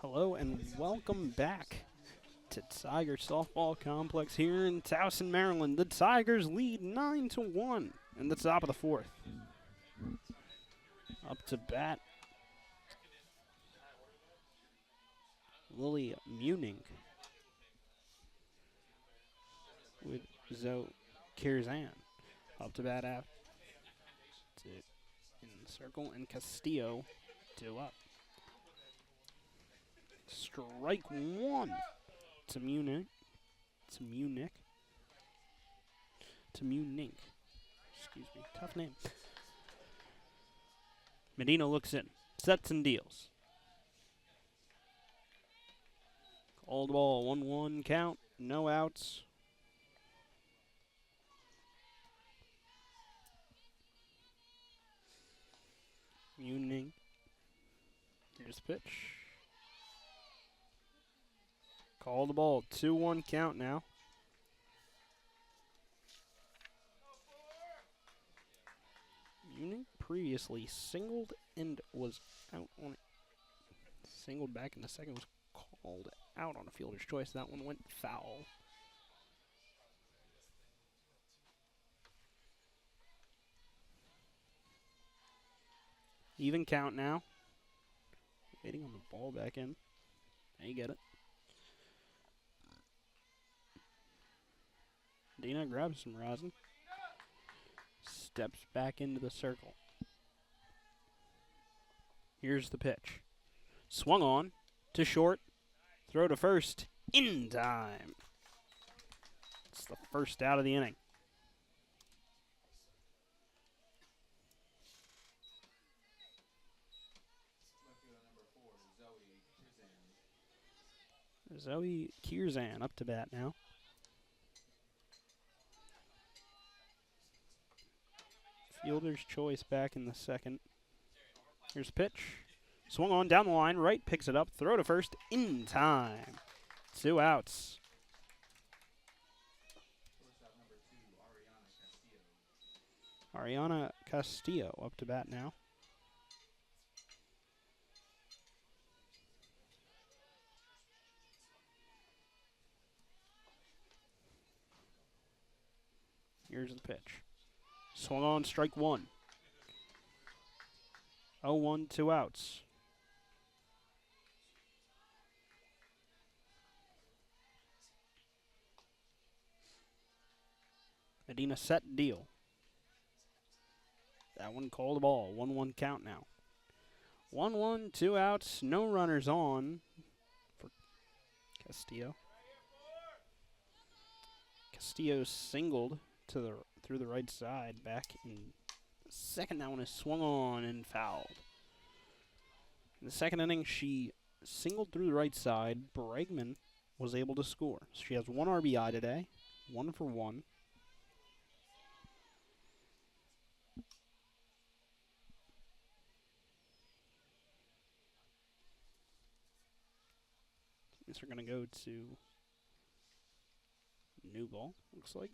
Hello and welcome back to Tiger Softball Complex here in Towson, Maryland. The Tigers lead 9-1 in the top of the fourth. Up to bat, Lily Munich with Zoe Kierzan. Up to bat in the circle, and Castillo due up. Strike one to Munich. Excuse me. Tough name. Medina looks in. Sets and deals. Called ball. 1-1 count. No outs. Munich. Here's the pitch. Call the ball. 2-1 count now. Munich previously singled and was out on it. Singled back in the second, was called out on a fielder's choice. That one went foul. Even count now. Waiting on the ball back in. Now you get it. Dina grabs some rosin. Steps back into the circle. Here's the pitch. Swung on to short. Throw to first. In time. It's the first out of the inning. Zoe Kierzan up to bat now. Fielder's choice back in the second. Here's the pitch. Swung on down the line. Right picks it up. Throw to first. In time. 2 outs. Ariana Castillo up to bat now. Here's the pitch. Swung on, strike one. 0-1, 2 outs. Medina set, deal. That one called the ball. 1-1 count now. 1-1, 2 outs, no runners on for Castillo. Castillo singled through the right side back in the second. That one is swung on and fouled. In the second inning, she singled through the right side. Bregman was able to score. She has 1 RBI today, 1 for 1. These are going to go to new ball, looks like.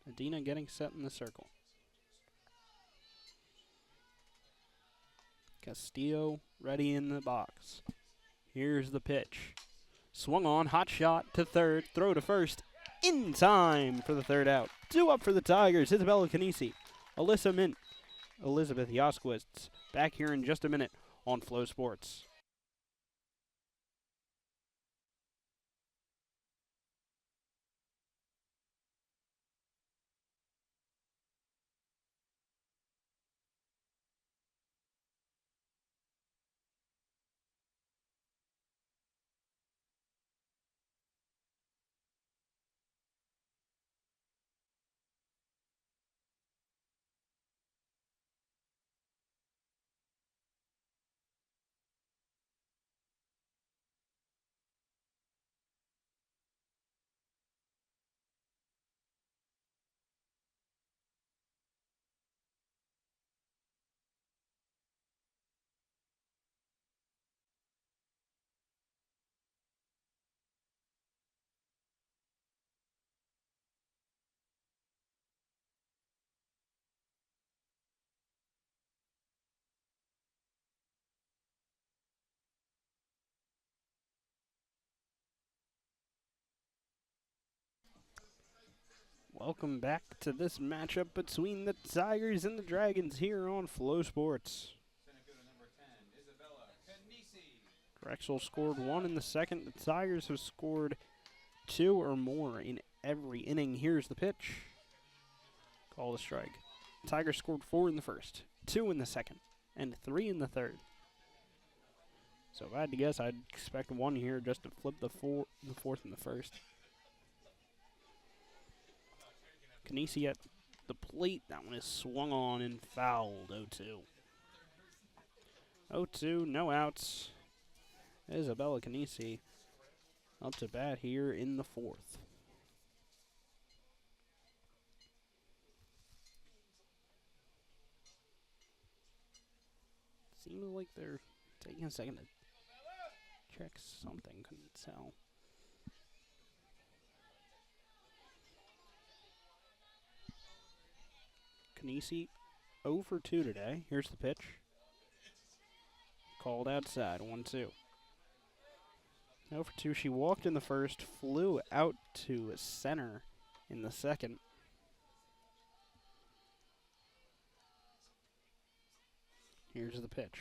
Adina getting set in the circle. Castillo ready in the box. Here's the pitch. Swung on, hot shot to third, throw to first. In time for the third out. 2 up for the Tigers. Isabella Canisi, Alyssa Mint, Elizabeth Yoskowitz. Back here in just a minute on Flow Sports. Welcome back to this matchup between the Tigers and the Dragons here on Flow Sports. Drexel scored 1 in the second. The Tigers have scored 2 or more in every inning. Here's the pitch. Call the strike. Tigers scored 4 in the first, 2 in the second, and 3 in the third. So if I had to guess, I'd expect 1 here just to flip the fourth and the first. Canisi at the plate. That one is swung on and fouled. 0-2. 0-2, no outs. Isabella Canisi up to bat here in the fourth. Seems like they're taking a second to check something. Couldn't tell. Canisi 0 for 2 today. Here's the pitch. Called outside, 1-2. 0 for 2. She walked in the first, flew out to center in the second. Here's the pitch.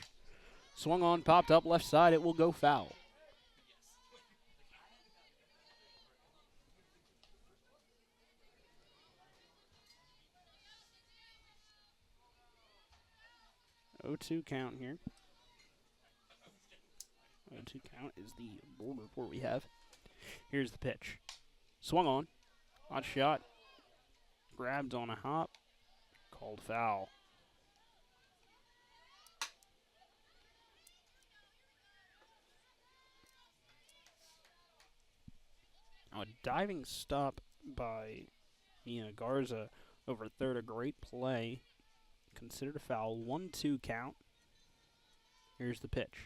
Swung on, popped up left side. It will go foul. (0-2) count here. 0-2 count is the board report we have. Here's the pitch. Swung on. Hot shot. Grabbed on a hop. Called foul. Now a diving stop by Mia Garza over third. A great play. Considered a foul. 1-2 count. Here's the pitch.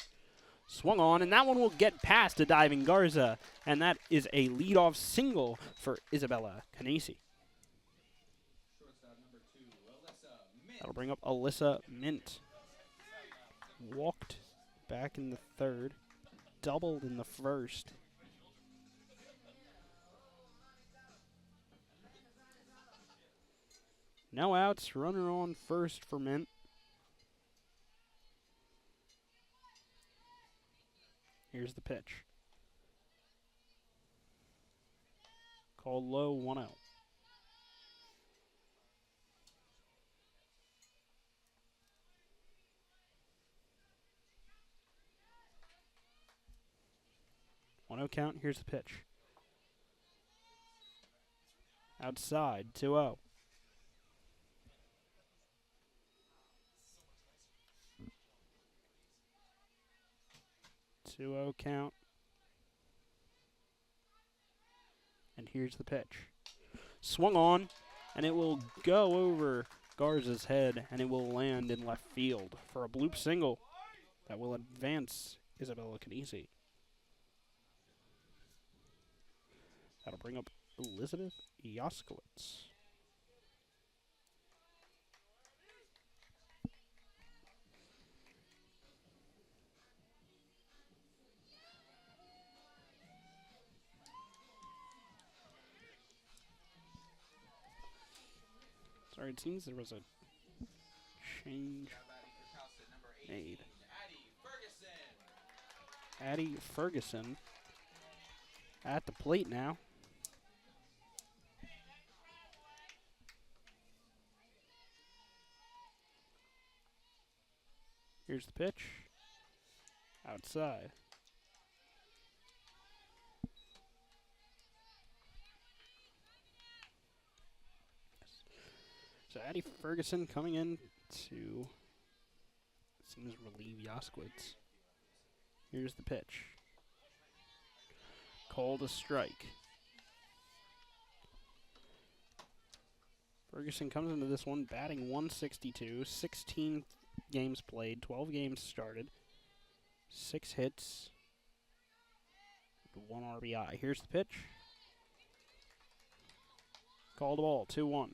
Swung on, and that one will get past a diving Garza, and that is a leadoff single for Isabella Canisi. That'll bring up Alyssa Mint. Walked back in the third, doubled in the first. No outs, runner on first for Mint. Here's the pitch. Called low, 1-0. Count, here's the pitch. Outside, 2-0. 2-0 count. And here's the pitch. Swung on, and it will go over Garza's head, and it will land in left field for a bloop single that will advance Isabella Canisi. That'll bring up Elizabeth Yoskowitz. Sorry, it seems there was a change made. Addie Ferguson at the plate now. Here's the pitch. Outside. So Addie Ferguson coming in to, seems, relieve Yoskowitz. Here's the pitch. Called a strike. Ferguson comes into this one batting 162, 16 games played, 12 games started, 6 hits, 1 RBI. Here's the pitch. Called a ball, 2-1.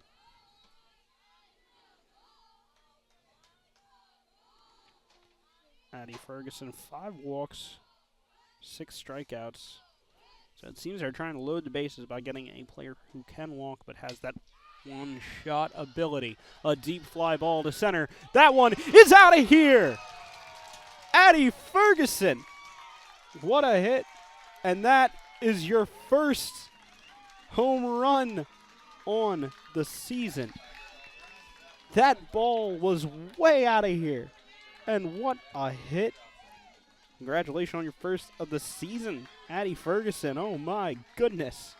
Addie Ferguson, 5 walks, 6 strikeouts. So it seems they're trying to load the bases by getting a player who can walk but has that one-shot ability. A deep fly ball to center. That one is out of here! Addie Ferguson! What a hit. And that is your first home run on the season. That ball was way out of here. And what a hit. Congratulations on your first of the season, Addie Ferguson. Oh my goodness.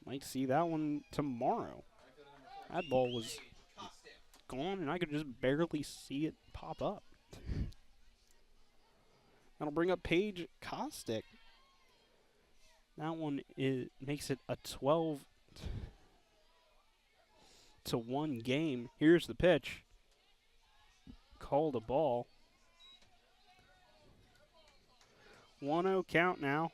Might see that one tomorrow. That ball was gone and I could just barely see it pop up. That'll bring up Paige Kostick. That one makes it a 12-1 game. Here's the pitch. Called a ball. 1-0 count now.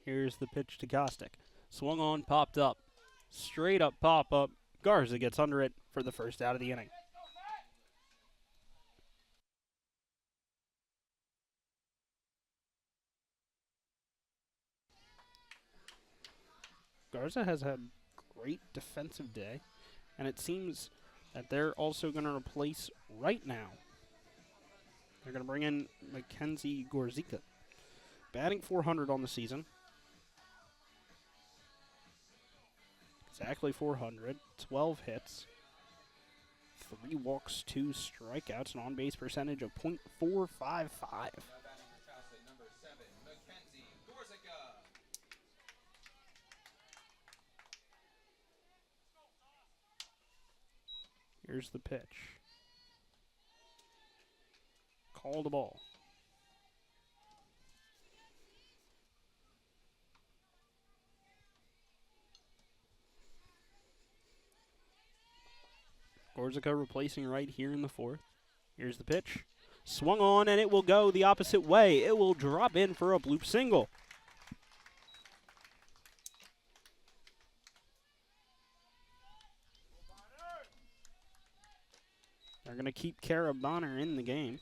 Here's the pitch to Kostick. Swung on, popped up. Straight up pop up. Garza gets under it for the first out of the inning. Garza has had a great defensive day, and it seems that they're also going to replace right now. They're going to bring in Mackenzie Gorzika, batting 400 on the season. Exactly 400, 12 hits, 3 walks, 2 strikeouts, an on-base percentage of .455. Here's the pitch. Called a ball. Gorzica replacing right here in the 4th. Here's the pitch. Swung on, and it will go the opposite way. It will drop in for a bloop single. They're going to keep Kara Bonner in the game.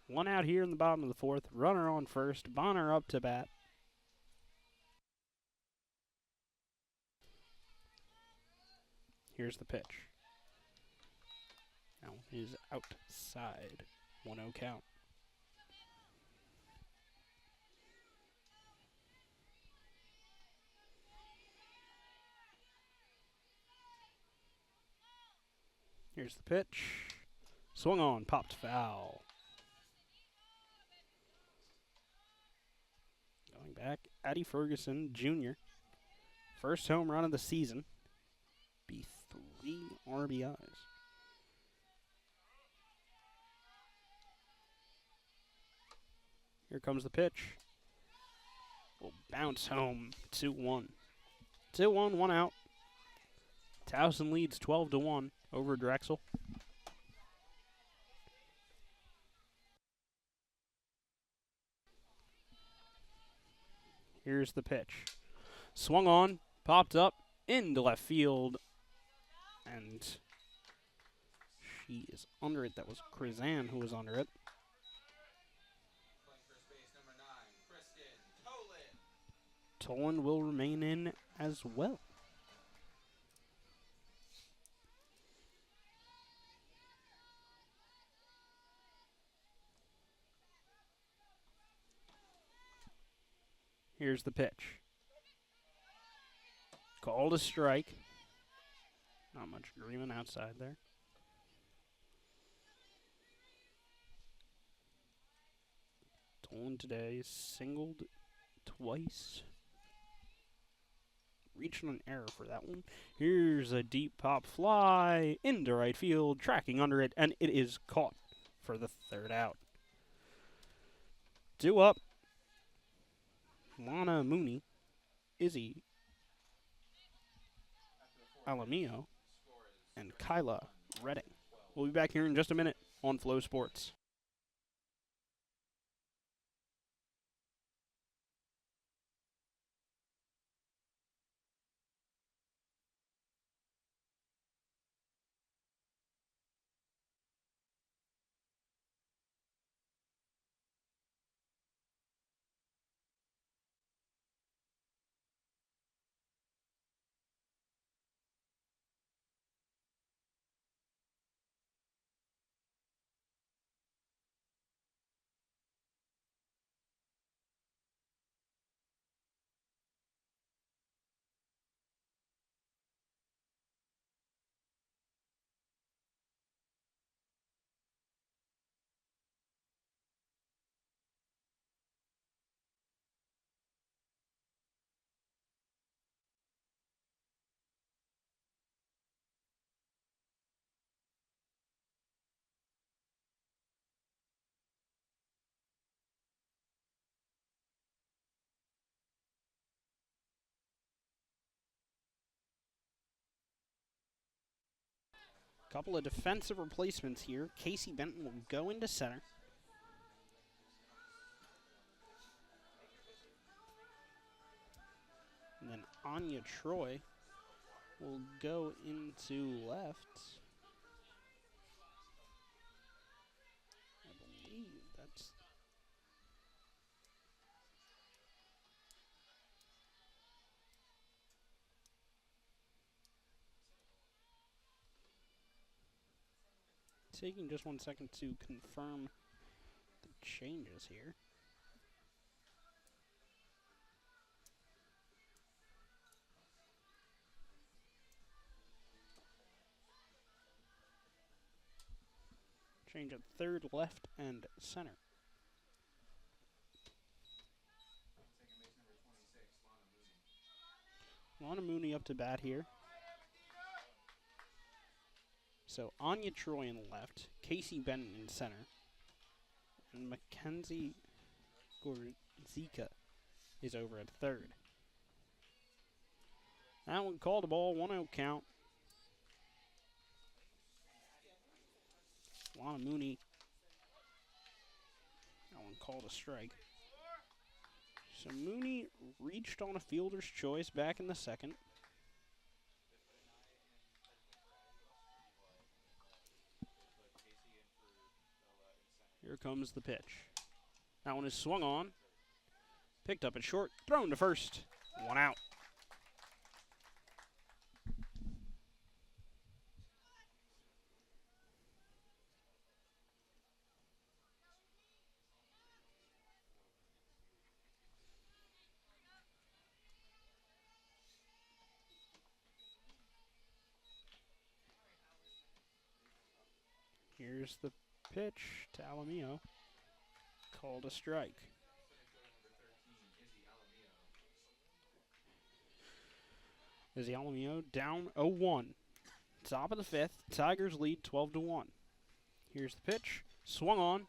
One out here in the bottom of the 4th. Runner on first. Bonner up to bat. Here's the pitch. Now is outside. 1-0 count. Here's the pitch. Swung on, popped foul. Going back, Addie Ferguson, Jr. First home run of the season. Be 3 RBIs. Here comes the pitch. Will bounce home. 2-1. 2-1, 1 out. Towson leads 12-1 over Drexel. Here's the pitch. Swung on, popped up, into left field, and she is under it. That was Krizan who was under it. Playing first base, number 9, Kristen Tolan. Tolan will remain in as well. Here's the pitch. Called a strike. Not much agreement outside there. Tolan today singled twice. Reaching an error for that one. Here's a deep pop fly into right field, tracking under it, and it is caught for the 3rd out. 2 up. Lana Mooney, Izzy Alamio, and Kyla Redding. We'll be back here in just a minute on Flow Sports. Couple of defensive replacements here. Casey Benton will go into center. And then Anya Troy will go into left. I believe that's... Taking just 1 second to confirm the changes here. Change at third, left, and center. Second base, number 26, Lana Mooney. Lana Mooney up to bat here. So Anya Troy in left, Casey Benton in center, and Mackenzie Gorzika is over at third. That one called a ball, 1-0 count. Lana Mooney. That one called a strike. So Mooney reached on a fielder's choice back in the second. Here comes the pitch. That one is swung on. Picked up at short. Thrown to first. 1 out. Here's the pitch to Alamio. Called a strike. Izzy Alamillo down 0-1. Top of the fifth. Tigers lead 12-1. Here's the pitch. Swung on.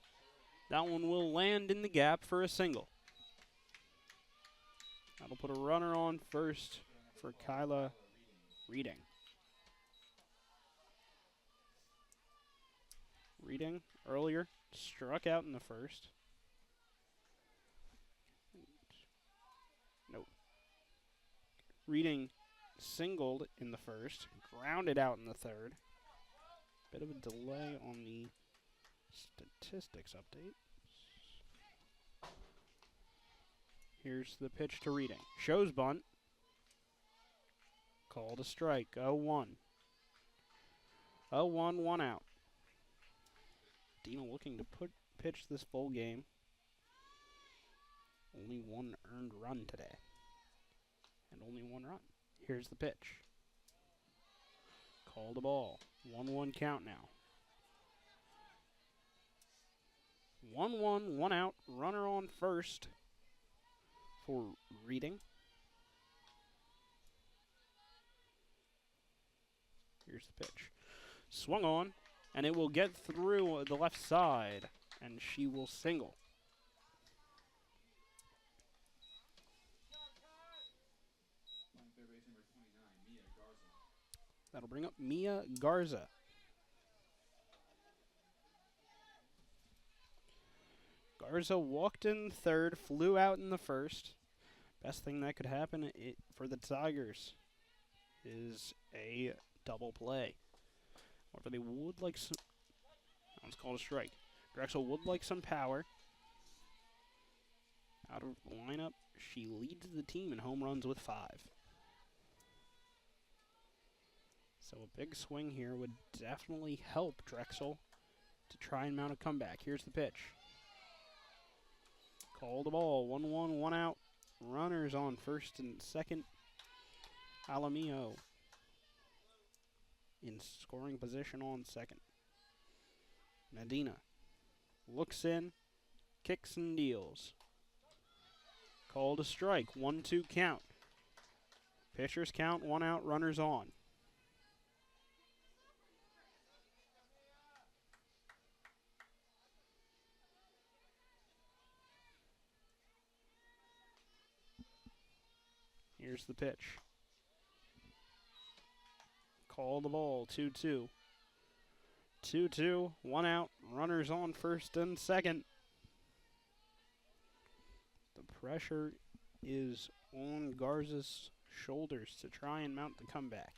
That one will land in the gap for a single. That'll put a runner on first for Kyla Reading. Reading earlier struck out in the first. Nope. Reading singled in the first, grounded out in the third. Bit of a delay on the statistics update. Here's the pitch to Reading. Shows bunt. Called a strike. 0-1. 0-1, 1 out. Dina looking to pitch this full game. Only one earned run today. And only one run. Here's the pitch. Called a ball. 1-1 count now. 1-1, 1 out. Runner on first for Reading. Here's the pitch. Swung on, and it will get through the left side, and she will single. That'll bring up Mia Garza. Garza walked in third, flew out in the first. Best thing that could happen for the Tigers is a double play. However, they would like some... That one's called a strike. Drexel would like some power. Out of the lineup, she leads the team in home runs with 5. So a big swing here would definitely help Drexel to try and mount a comeback. Here's the pitch. Call the ball. 1-1, 1 out. Runners on first and second. Alamillo in scoring position on second. Nadina looks in, kicks and deals. Called a strike. 1-2 count. Pitchers count. 1 out. Runners on. Here's the pitch. Call the ball. 2-2. 2-2. 1 out. Runners on first and second. The pressure is on Garza's shoulders to try and mount the comeback.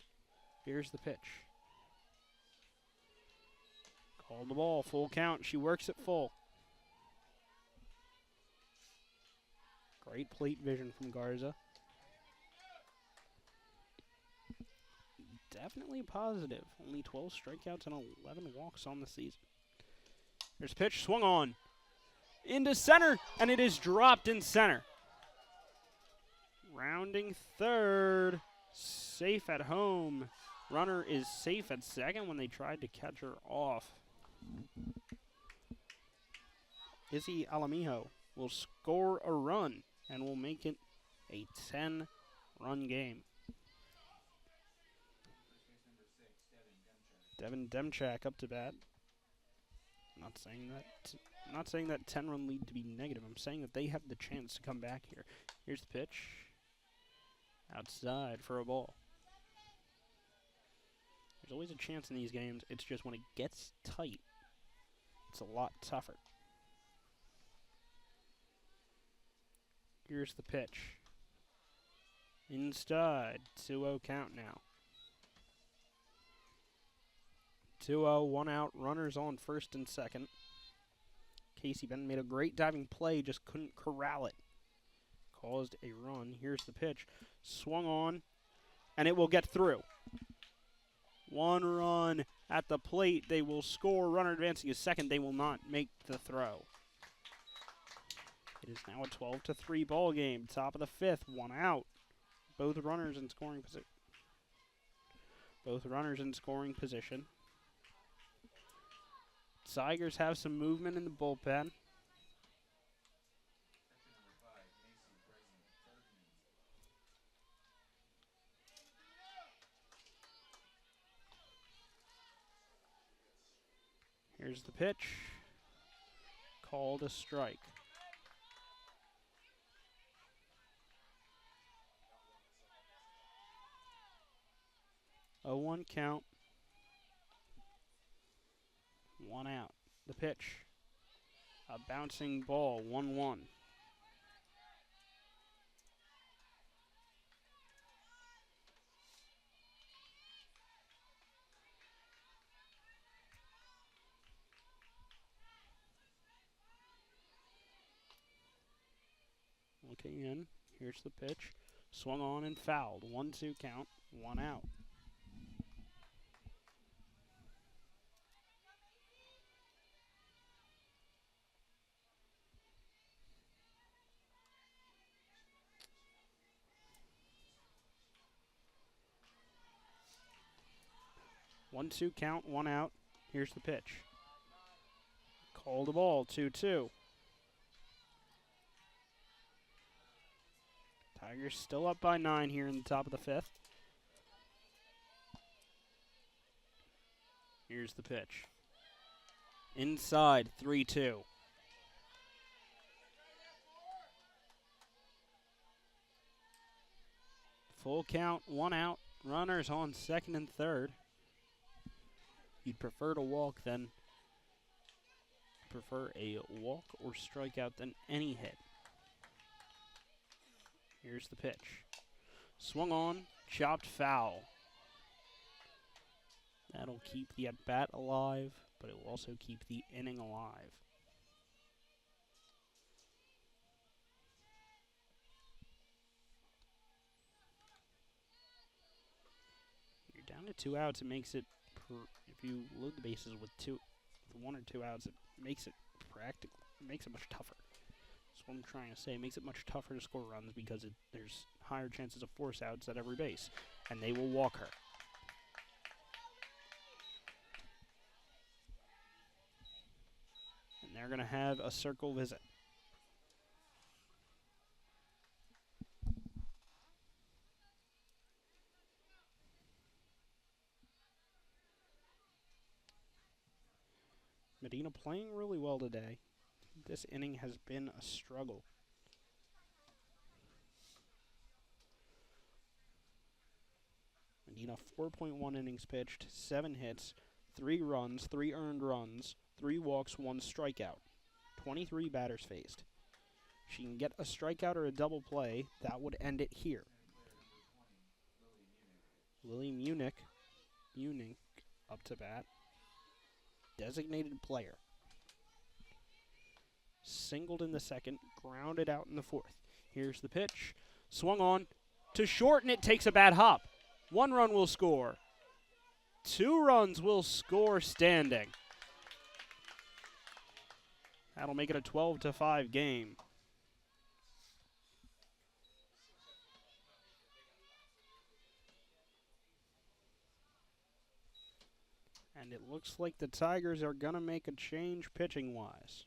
Here's the pitch. Call the ball. Full count. She works it full. Great plate vision from Garza. Definitely positive. Only 12 strikeouts and 11 walks on the season. There's a pitch. Swung on. Into center. And it is dropped in center. Rounding third. Safe at home. Runner is safe at second when they tried to catch her off. Izzy Alamillo will score a run and will make it a 10-run game. Devin Demchak up to bat. Not saying that 10-run lead to be negative. I'm saying that they have the chance to come back here. Here's the pitch. Outside for a ball. There's always a chance in these games. It's just when it gets tight, it's a lot tougher. Here's the pitch. Inside. 2-0 count now. 2-0, 1 out, runners on first and second. Casey Benton made a great diving play, just couldn't corral it. Caused a run. Here's the pitch. Swung on, and it will get through. 1 run at the plate. They will score. Runner advancing is second. They will not make the throw. It is now a 12-3 ball game. Top of the fifth, 1 out. Both runners in scoring position. Tigers have some movement in the bullpen. Here's the pitch. Called a strike. 0-1 count. 1 out. The pitch. A bouncing ball. 1-1. Looking in. Here's the pitch. Swung on and fouled. 1-2 count. 1 out. One, 2 count, 1 out. Here's the pitch. Called a ball, 2-2. Tigers still up by 9 here in the top of the 5th. Here's the pitch. Inside, 3-2. Full count, 1 out. Runners on second and third. You'd prefer to walk than prefer a walk or strikeout than any hit. Here's the pitch. Swung on, chopped foul. That'll keep the at-bat alive, but it will also keep the inning alive. You're down to 2 outs. It makes it, if you load the bases with 1 or 2 outs, it makes it practical. It makes it much tougher. That's what I'm trying to say. It makes it much tougher to score runs because there's higher chances of force outs at every base, and they will walk her. And they're going to have a circle visit. Medina playing really well today. This inning has been a struggle. Medina 4.1 innings pitched, 7 hits, 3 runs, 3 earned runs, 3 walks, 1 strikeout. 23 batters faced. She can get a strikeout or a double play. That would end it here. Lily Munich up to bat. Designated player. Singled in the second, grounded out in the 4th. Here's the pitch. Swung on to short, and it takes a bad hop. 1 run will score. 2 runs will score standing. That'll make it a 12-5 game. And it looks like the Tigers are going to make a change pitching-wise.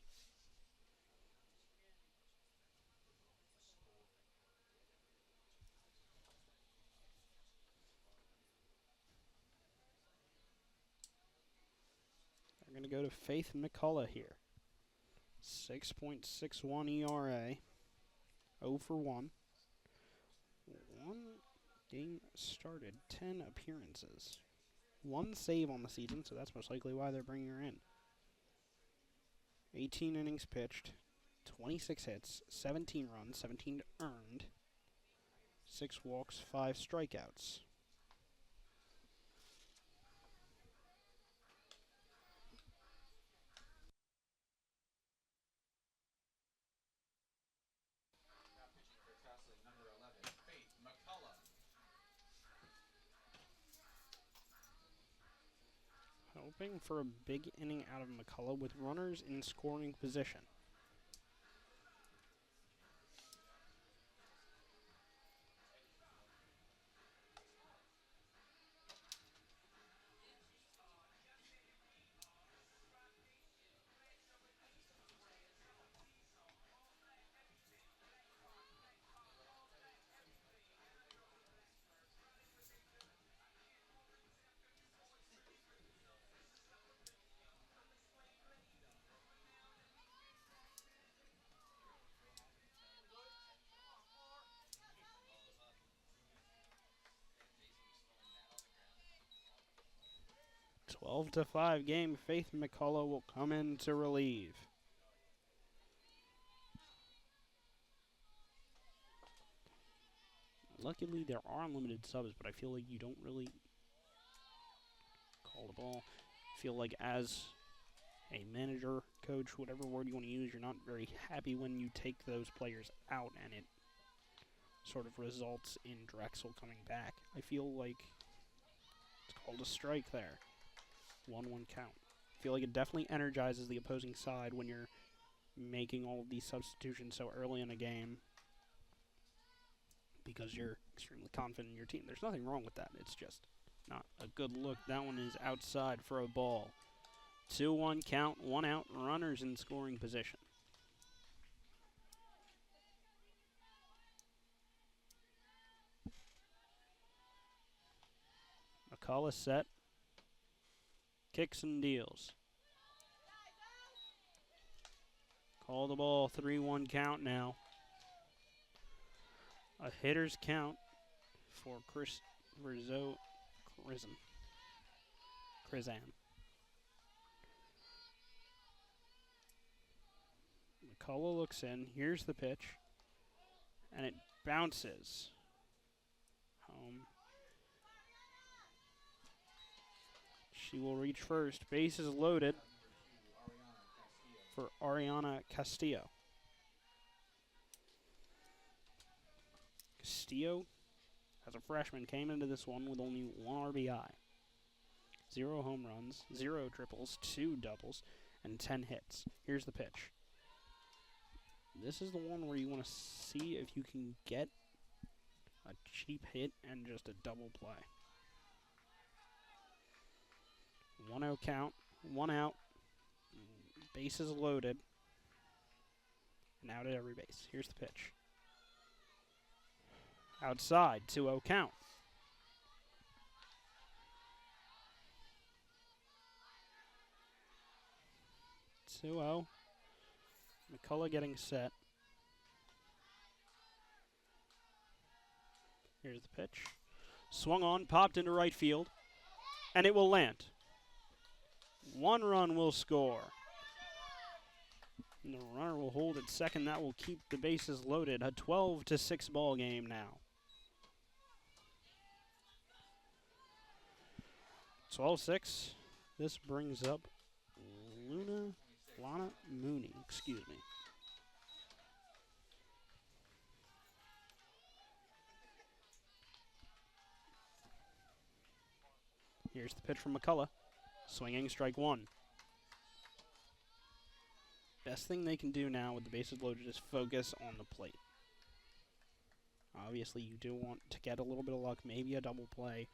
They're going to go to Faith McCullough here. 6.61 ERA. 0 for 1. 1 game started, 10 appearances. 1 save on the season, so that's most likely why they're bringing her in. 18 innings pitched, 26 hits, 17 runs, 17 earned, 6 walks, 5 strikeouts. Now pitching for Towson, number 11, Faith McCullough. Hoping for a big inning out of McCullough with runners in scoring position. 12-5 game. Faith McCullough will come in to relieve. Luckily, there are unlimited subs, but I feel like you don't really call the ball. I feel like as a manager, coach, whatever word you want to use, you're not very happy when you take those players out and it sort of results in Drexel coming back. I feel like it's called a strike there. 1-1 count. I feel like it definitely energizes the opposing side when you're making all of these substitutions so early in a game because you're extremely confident in your team. There's nothing wrong with that. It's just not a good look. That one is outside for a ball. 2-1 count, 1 out, runners in scoring position. McCullough set. Kicks and deals. Call the ball, 3-1 count now. A hitter's count for Krizan. McCullough looks in. Here's the pitch. And it bounces. Home. She will reach first. Base is loaded for Ariana Castillo. Castillo, as a freshman, came into this one with only 1 RBI. 0 home runs, 0 triples, 2 doubles, and 10 hits. Here's the pitch. This is the one where you want to see if you can get a cheap hit and just a double play. 1-0 count, 1 out, bases loaded, and out at every base. Here's the pitch. Outside, 2-0 count. McCullough getting set. Here's the pitch. Swung on, popped into right field, and it will land. 1 run will score. And the runner will hold at second. That will keep the bases loaded. A 12-6 ball game now. 12-6. This brings up Lana Mooney, excuse me. Here's the pitch from McCullough. Swinging, strike 1. Best thing they can do now with the bases loaded is focus on the plate. Obviously, you do want to get a little bit of luck, maybe a double play,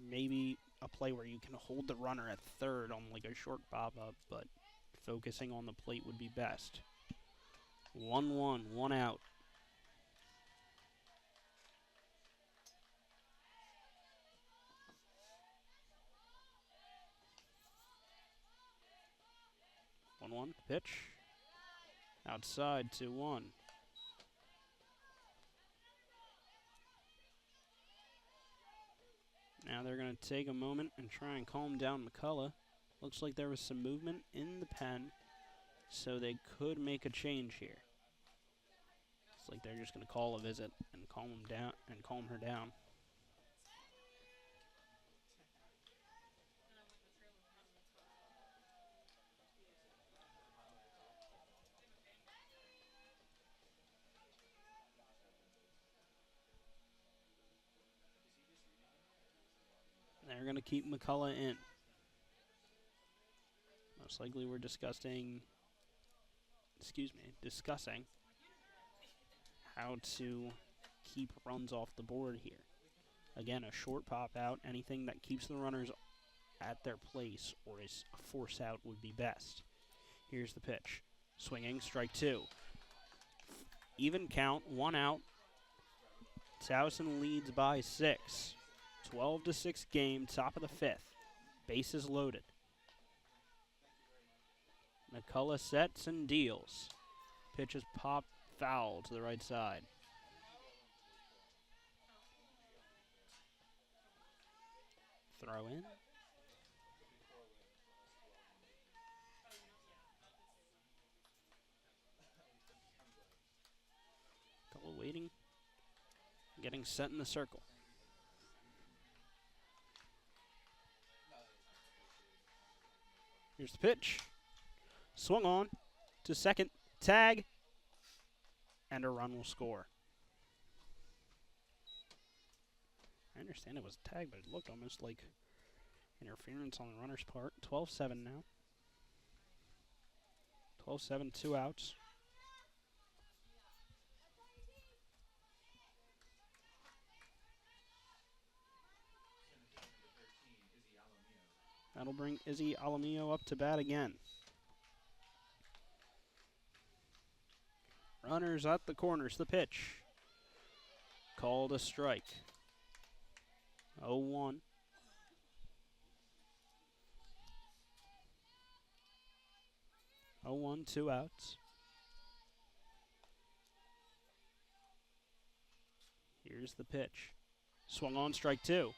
maybe a play where you can hold the runner at third on like a short pop-up, but focusing on the plate would be best. 1-1, 1 out. Pitch. Outside, 2-1. Now they're going to take a moment and try and calm down McCullough. Looks like there was some movement in the pen, so they could make a change here. It's like they're just going to call a visit and calm her down. They're going to keep McCullough in. Most likely we're discussing how to keep runs off the board here. Again, a short pop out, anything that keeps the runners at their place or is a force out would be best. Here's the pitch. Swinging, strike 2. Even count, 1 out. Towson leads by 6. 12-6 game, top of the 5th. Bases loaded. McCullough sets and deals. Pitch is popped foul to the right side. Throw in. Getting set in the circle. Here's the pitch. Swung on to second. Tag. And a run will score. I understand it was a tag, but it looked almost like interference on the runner's part. 12-7 now. 12-7, 2 outs. That'll bring Izzy Alamillo up to bat again. Runners at the corners. The pitch. Called a strike. 0-1. Oh, 1, 2 outs. Here's the pitch. Swung on, strike 2.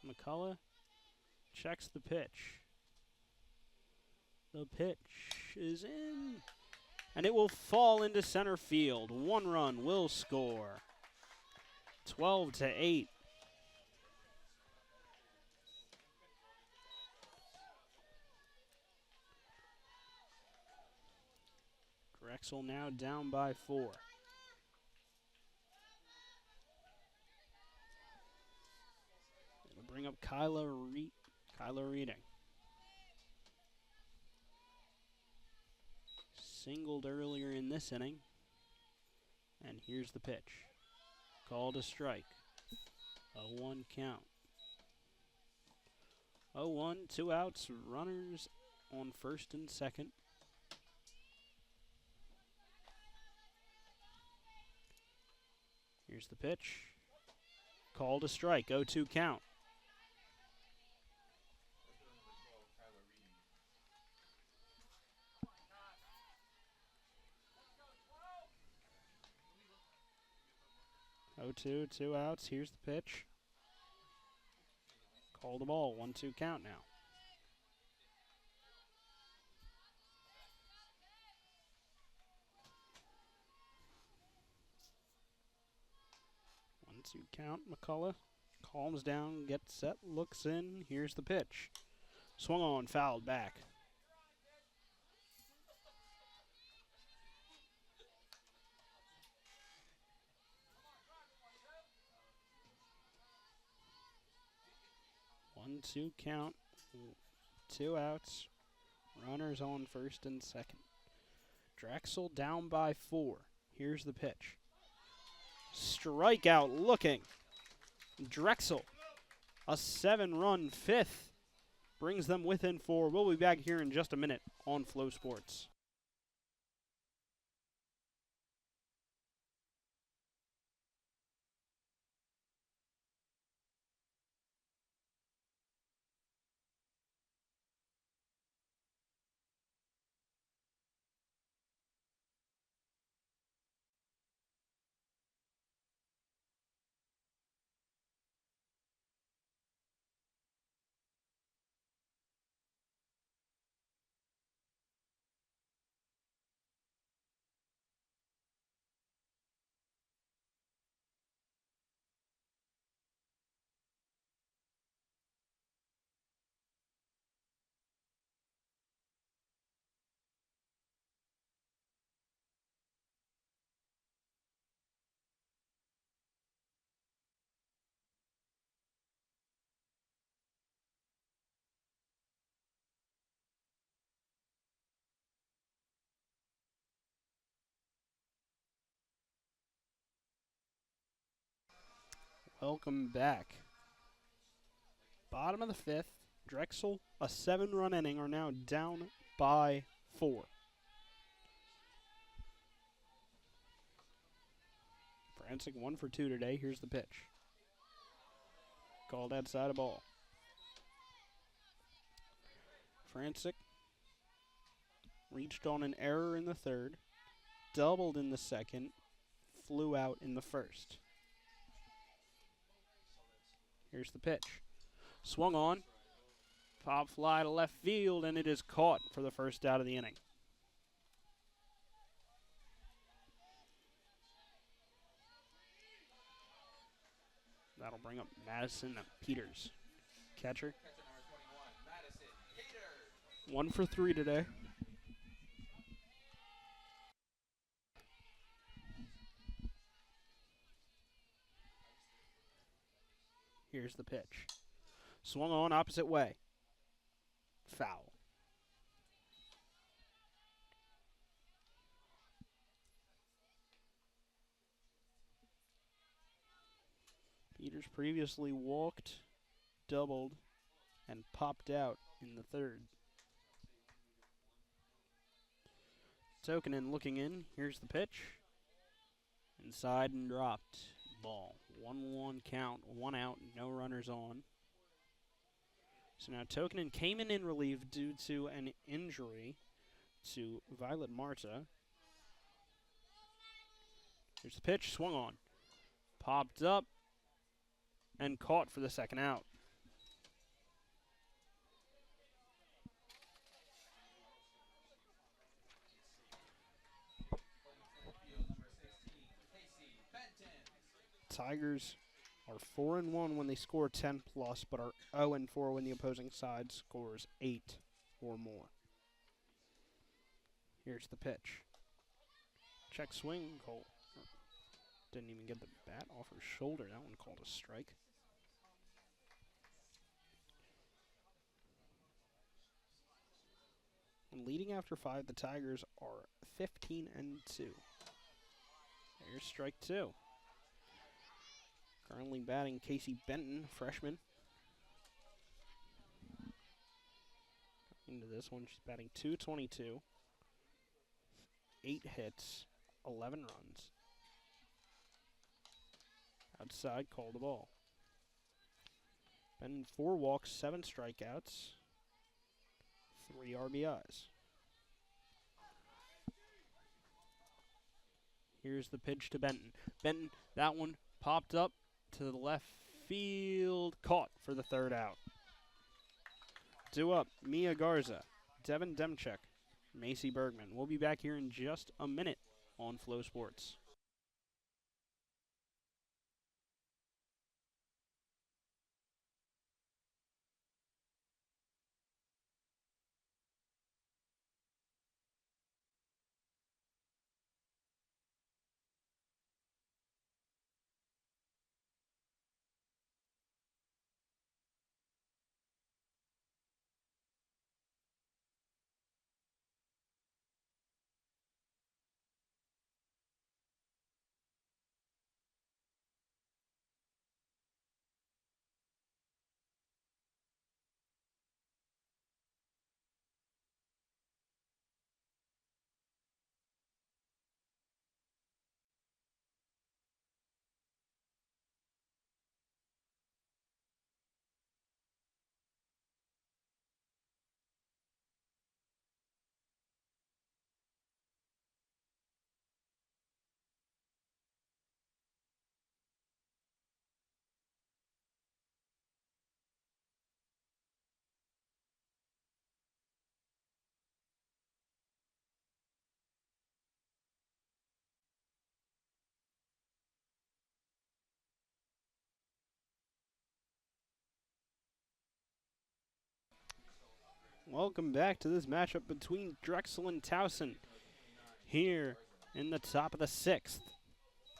McCullough checks the pitch. The pitch is in. And it will fall into center field. 1 run will score. 12-8. Drexel now down by 4. It'll bring up Kyla Reading. Singled earlier in this inning. And here's the pitch. Called a strike. 0-1 count. 0-1, 2 outs, runners on first and second. Here's the pitch. Called a strike. 0-2 count. Oh, 2, 2 outs. Here's the pitch. Called the ball. 1-2 count now. One-two count. McCullough calms down, gets set, looks in. Here's the pitch. Swung on, fouled back. One-two count. 2 outs. Runners on first and second. Drexel down by 4. Here's the pitch. Strikeout looking. Drexel, a 7-run 5th, brings them within 4. We'll be back here in just a minute on Flow Sports. Welcome back. Bottom of the 5th, Drexel, a 7-run inning, are now down by 4. Frantic 1 for 2 today. Here's the pitch. Called outside of ball. Frantic reached on an error in the 3rd, doubled in the 2nd, flew out in the 1st. Here's the pitch. Swung on. Pop fly to left field, and it is caught for the first out of the inning. That'll bring up Madison Peters. Catcher. Catcher number 21, Madison Peters. 1 for 3 today. Here's the pitch. Swung on opposite way. Foul. Peters previously walked, doubled, and popped out in the third. Tokinen looking in. Here's the pitch. Inside and dropped. Ball. 1-1 count, 1 out, no runners on. So now Tokinen came in relief due to an injury to Violet Marta. Here's the pitch, swung on. Popped up and caught for the second out. Tigers are 4-1 when they score 10 plus, but are 0-4 when the opposing side scores 8 or more. Here's the pitch. Check swing, Cole. Didn't even get the bat off her shoulder. That one called a strike. And leading after 5, the Tigers are 15-2. There's strike 2. Currently batting Casey Benton, freshman. Into this one, she's batting .222. 8 hits, 11 runs. Outside, call the ball. Benton 4 walks, 7 strikeouts, 3 RBIs. Here's the pitch to Benton. Benton, that one popped up to the left field, caught for the third out. 2 up, Mia Garza, Devin Demchek, Macy Bergman. We'll be back here in just a minute on Flow Sports. Welcome back to this matchup between Drexel and Towson here in the top of the 6th.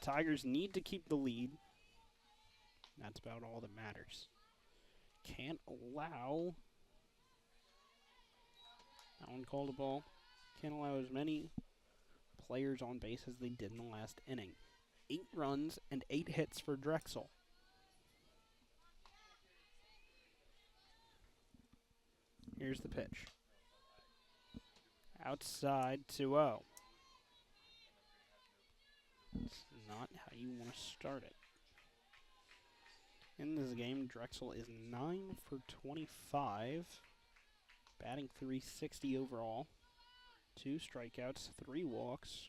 Tigers need to keep the lead. That's about all that matters. Can't allow. That one called a ball. Can't allow as many players on base as they did in the last inning. 8 runs and 8 hits for Drexel. Here's the pitch. Outside 2-0. It's not how you want to start it. In this game, Drexel is 9 for 25. Batting .360 overall. 2 strikeouts, 3 walks.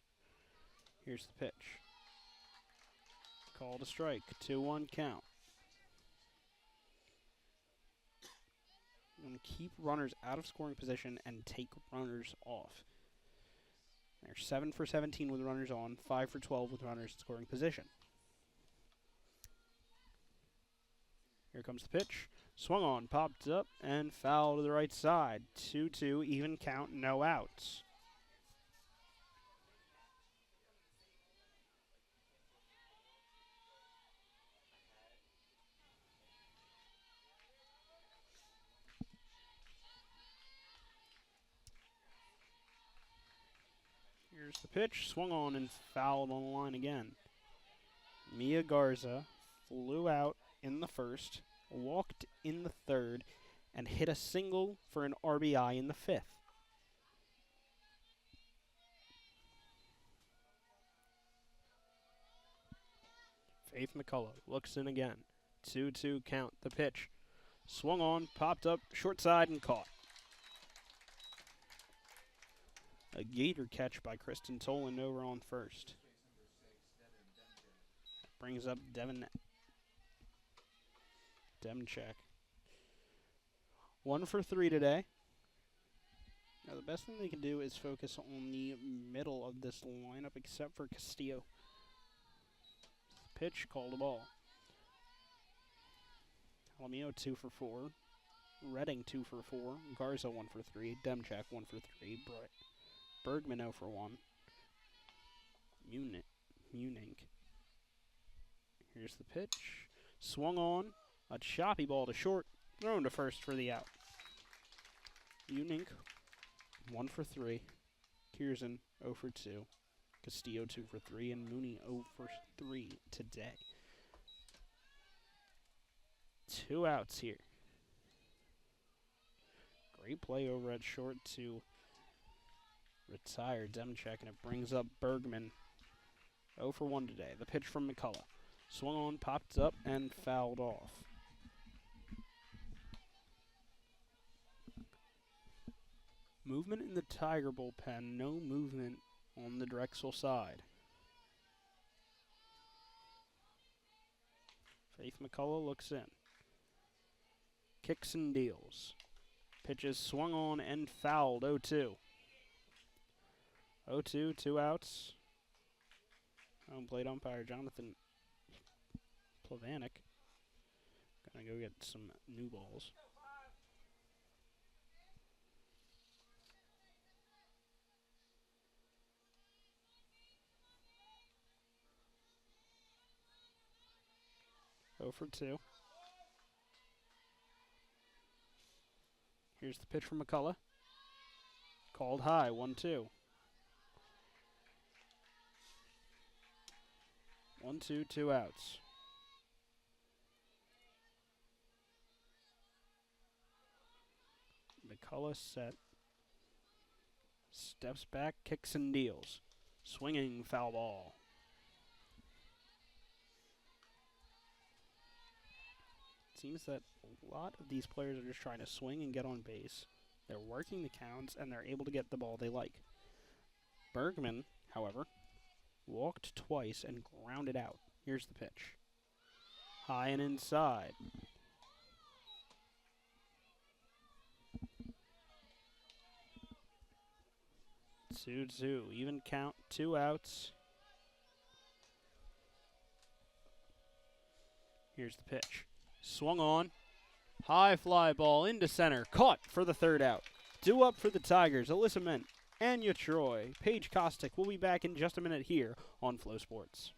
Here's the pitch. Called a strike. 2-1 count. and keep runners out of scoring position and take runners off. They're 7 for 17 with runners on, 5 for 12 with runners in scoring position. Here comes the pitch. Swung on, popped up, and foul to the right side. 2-2, even count, no outs. Here's the pitch. Swung on and fouled on the line again. Mia Garza flew out in the first, walked in the third, and hit a single for an RBI in the fifth. Faith McCullough looks in again. 2-2 count. The pitch. Swung on, popped up, short side, and caught. A gator catch by Kristen Tolan over on first. Brings up Devin Demchek. 1 for 3 today. Now the best thing they can do is focus on the middle of this lineup, except for Castillo. Pitch, called a ball. Alamillo 2 for 4. Redding 2 for 4. Garza 1 for 3. Demchek 1 for 3. Bergman 0 for 1. Munink. Here's the pitch. Swung on. A choppy ball to short. Thrown to first for the out. Munink 1 for 3. Kierzan 0 for 2. Castillo 2 for 3. And Mooney 0 for 3 today. 2 outs here. Great play over at short to retire Demchek, and it brings up Bergman. 0 for 1 today. The pitch from McCullough. Swung on, popped up, and fouled off. Movement in the Tiger bullpen. No movement on the Drexel side. Faith McCullough looks in. Kicks and deals. Pitches swung on and fouled. 0-2. 0-2, 2 outs. Home plate umpire Jonathan Plavanik. Gonna go get some new balls. Oh for 2. Here's the pitch from McCullough. Called high, 1-2. 1-2, 2 outs. McCullough set. Steps back, kicks and deals. Swinging foul ball. Seems that a lot of these players are just trying to swing and get on base. They're working the counts, and they're able to get the ball they like. Bergman, however, walked twice and grounded out. Here's the pitch. High and inside. 2-2. Even count. 2 outs. Here's the pitch. Swung on. High fly ball into center. Caught for the 3rd out. Due up for the Tigers. Alyssa Ment, Anya Troy, Paige Kostick will be back in just a minute here on Flow Sports.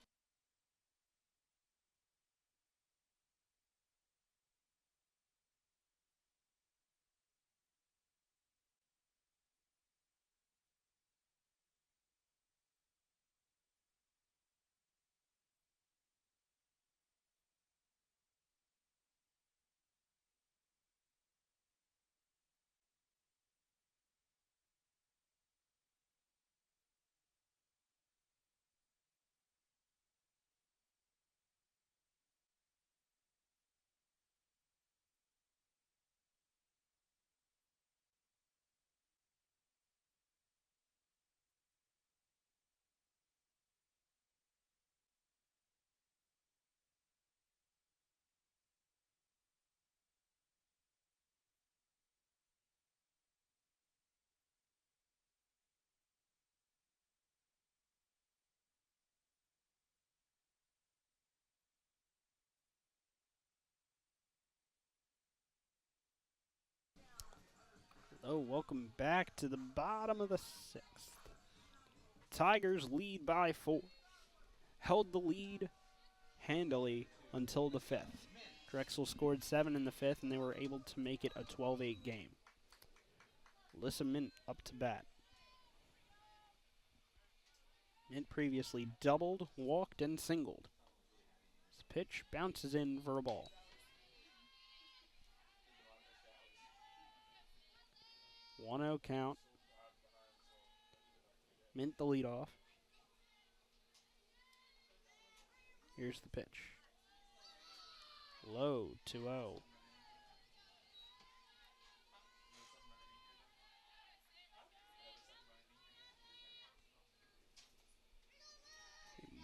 Oh, welcome back to the bottom of the 6th. Tigers lead by 4. Held the lead handily until the 5th. Drexel scored 7 in the 5th, and they were able to make it a 12-8 game. Alyssa Mint up to bat. Mint previously doubled, walked, and singled. This pitch bounces in for a ball. 1-0 count. Mint the leadoff. Here's the pitch. Low, 2-0.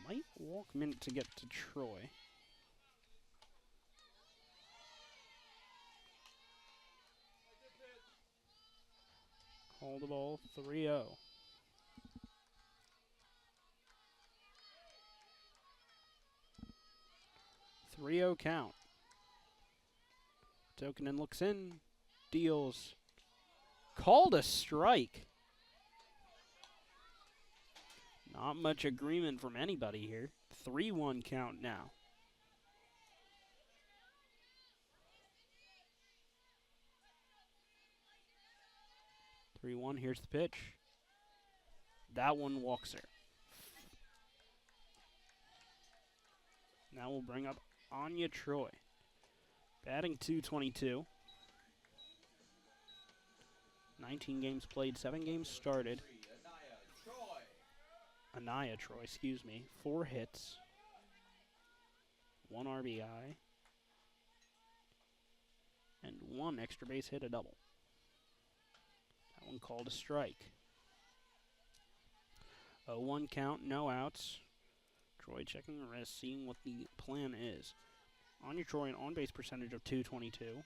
Might walk Mint to get to Troy. Call the ball, 3-0. 3-0 count. Tokinen looks in, deals. Called a strike. Not much agreement from anybody here. 3-1 count now. Here's the pitch. That one walks her. Now we'll bring up Anya Troy. Batting .222. 19 games played, 7 games started. Anaya Troy, excuse me. 4 hits. 1 RBI. And 1 extra base hit, a double. That one called a strike. 0-1 count, no outs. Troy checking the wrist, seeing what the plan is. Anya Troy, an on-base percentage of .222.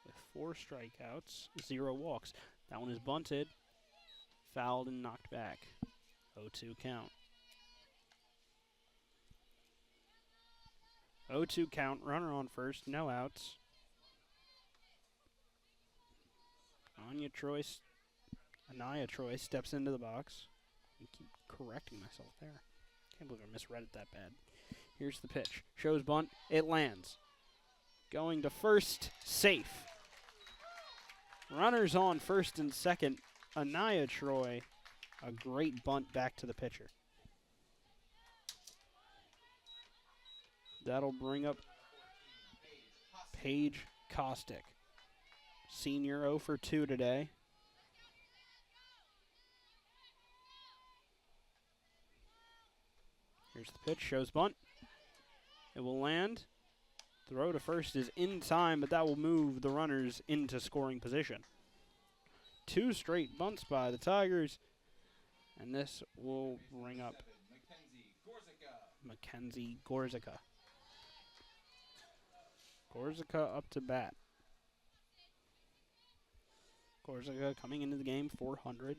With 4 strikeouts, 0 walks. That one is bunted, fouled, and knocked back. 0-2 count. 0-2 count, runner on first, no outs. Anaya Troy steps into the box. I keep correcting myself there. Can't believe I misread it that bad. Here's the pitch. Shows bunt. It lands. Going to first, safe. Runners on first and second. Anaya Troy, a great bunt back to the pitcher. That'll bring up Paige Kostick. Senior 0 for 2 today. Here's the pitch, shows bunt. It will land. Throw to first is in time, but that will move the runners into scoring position. 2 straight bunts by the Tigers, and this will bring up Mackenzie Gorzica. Gorzica up to bat. Gorzica coming into the game 400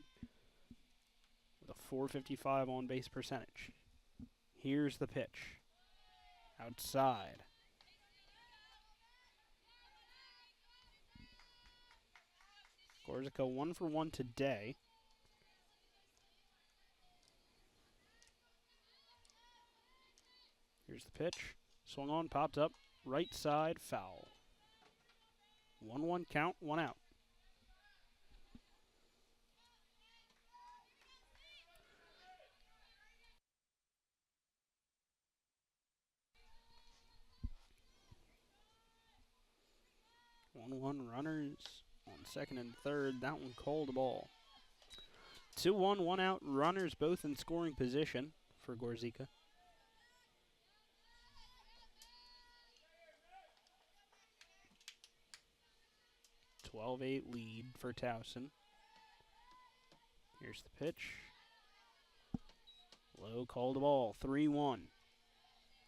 with a .455 on base percentage. Here's the pitch. Outside. Gorzica 1 for 1 today. Here's the pitch. Swung on, popped up. Right side, foul. 1-1 count, 1 out. One runners on second and third. That one called a ball. 2-1, 1 out. Runners both in scoring position for Gorzica. .12-8 lead for Towson. Here's the pitch. Low, called a ball. 3-1.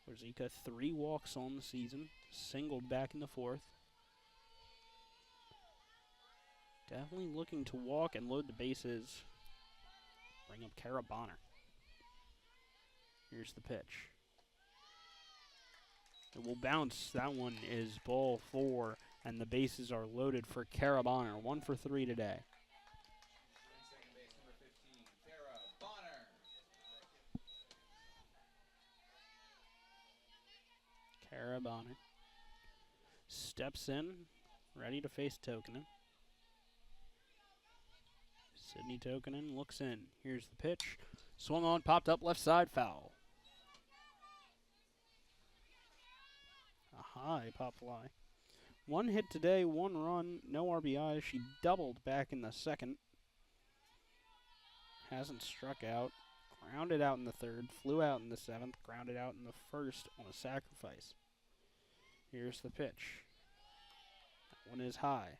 Gorzica 3 walks on the season. Singled back in the 4th. Definitely looking to walk and load the bases. Bring up Kara Bonner. Here's the pitch. It will bounce. That one is ball 4, And the bases are loaded for Kara Bonner. 1 for 3 today. Second base, number 15, Farrah Bonner. Kara Bonner steps in, ready to face Tokinen. Sydney Tokinen looks in. Here's the pitch. Swung on, popped up left side, foul. A high pop fly. 1 hit today, 1 run, no RBI. She doubled back in the second. Hasn't struck out. Grounded out in the third, flew out in the seventh, grounded out in the first on a sacrifice. Here's the pitch. That one is high.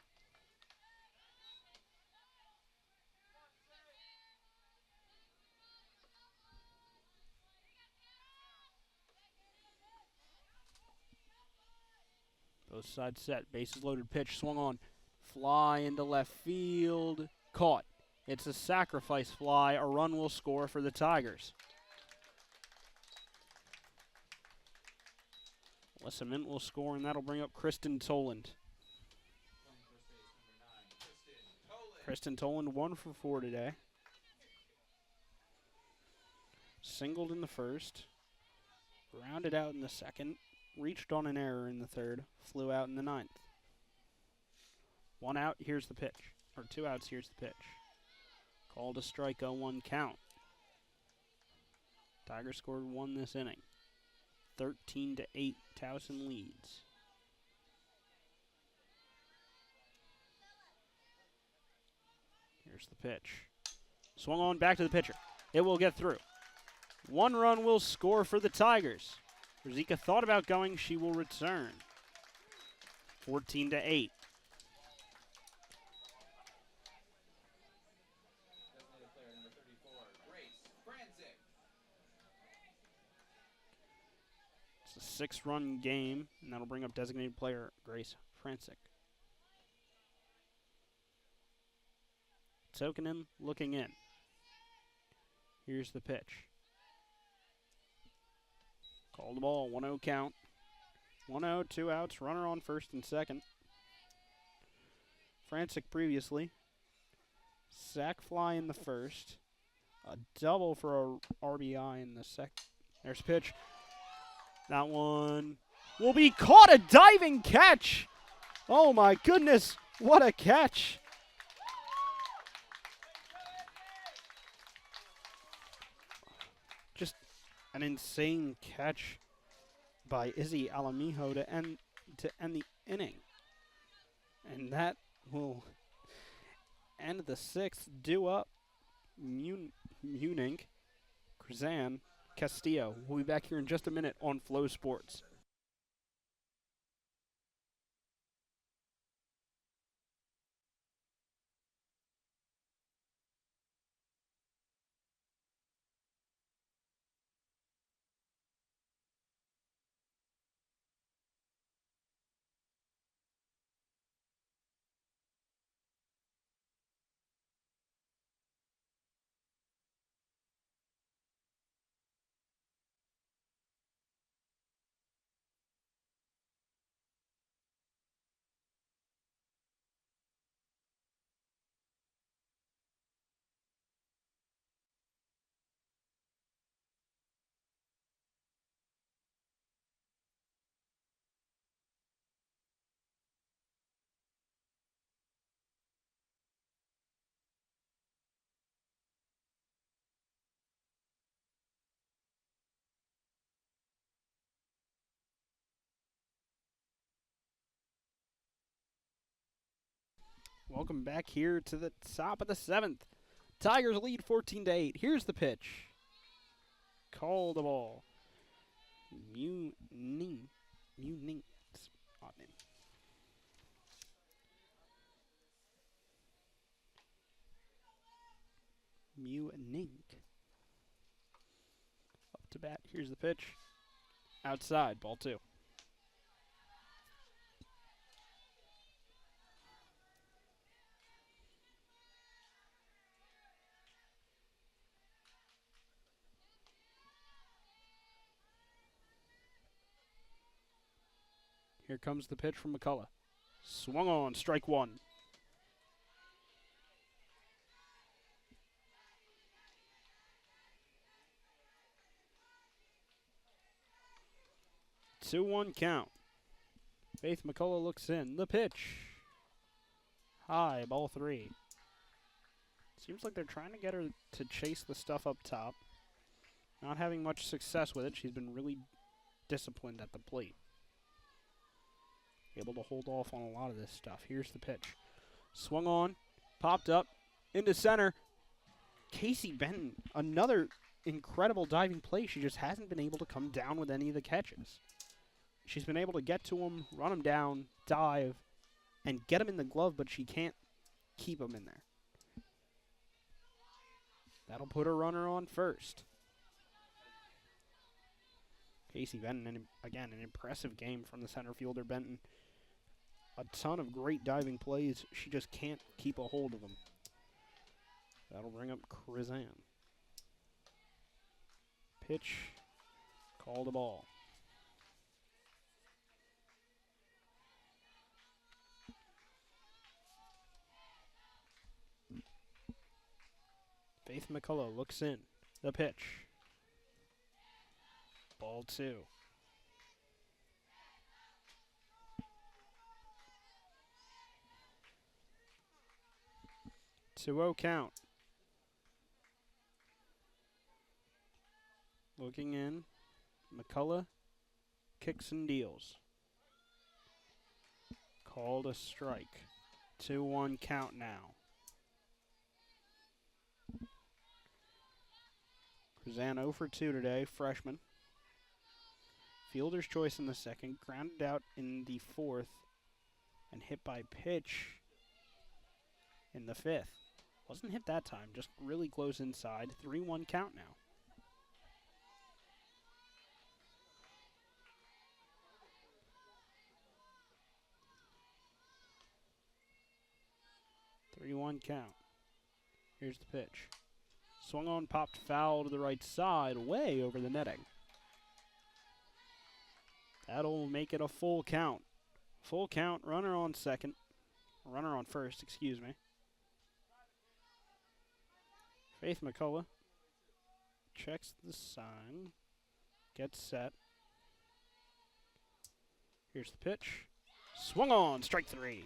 Both sides set. Bases loaded pitch. Swung on. Fly into left field. Caught. It's a sacrifice fly. A run will score for the Tigers. Alyssa Mint will score, and that'll bring up Kristen Toland. Kristen Toland 1 for 4 today. Singled in the first. Grounded out in the second. Reached on an error in the third. Flew out in the ninth. 1 out, here's the pitch. Or 2 outs, here's the pitch. Called a strike, 0-1 count. Tigers scored 1 this inning. 13-8, Towson leads. Here's the pitch. Swung on, back to the pitcher. It will get through. 1 run will score for the Tigers. Rizika thought about going. She will return. 14-8. Designated player number 34, Grace Franzik. It's a 6-run game, and that'll bring up designated player Grace Franzik. Tokinen looking in. Here's the pitch. Call the ball, 1-0 count. 1-0, 2 outs, runner on first and second. Franzik previously. Sac fly in the first. A double for a RBI in the second. There's a pitch. That one will be caught. A diving catch. Oh my goodness, what a catch. Just an insane catch by Izzy Alamijo to end the inning. And that will end the 6th. Due up Munich, Krazan, Castillo. We'll be back here in just a minute on Flow Sports. Welcome back here to the top of the 7th. Tigers lead 14-8. Here's the pitch. Call the ball. Munich. Odd name. Munich. Up to bat. Here's the pitch. Outside. Ball 2. Here comes the pitch from McCullough. Swung on, strike one. Two one count. Faith McCullough looks in. The pitch. High, ball three. Seems like they're trying to get her to chase the stuff up top. Not having much success with it. She's been really disciplined at the plate. Able to hold off on a lot of this stuff. Here's the pitch. Swung on, popped up, into center. Casey Benton, another incredible diving play. She just hasn't been able to come down with any of the catches. She's been able to get to him, run him down, dive, and get him in the glove, but she can't keep him in there. That'll put her runner on first. Casey Benton, again, an impressive game from the center fielder, Benton. A ton of great diving plays. She just can't keep a hold of them. That'll bring up Krizan. Pitch, called a ball. Faith McCullough looks in. The pitch. Ball two. 2-0 count. Looking in. McCullough kicks and deals. Called a strike. 2-1 count now. Krizan 0 for 2 today, freshman. Fielder's choice in the second, grounded out in the fourth, and hit by pitch in the fifth. Wasn't hit that time, just really close inside. 3-1 count now. Three-one count. Here's the pitch. Swung on, popped foul to the right side, way over the netting. That'll make it a full count. Full count, runner on second. Runner on first, excuse me. Faith McCullough checks the sign, gets set. Here's the pitch. Swung on, strike three.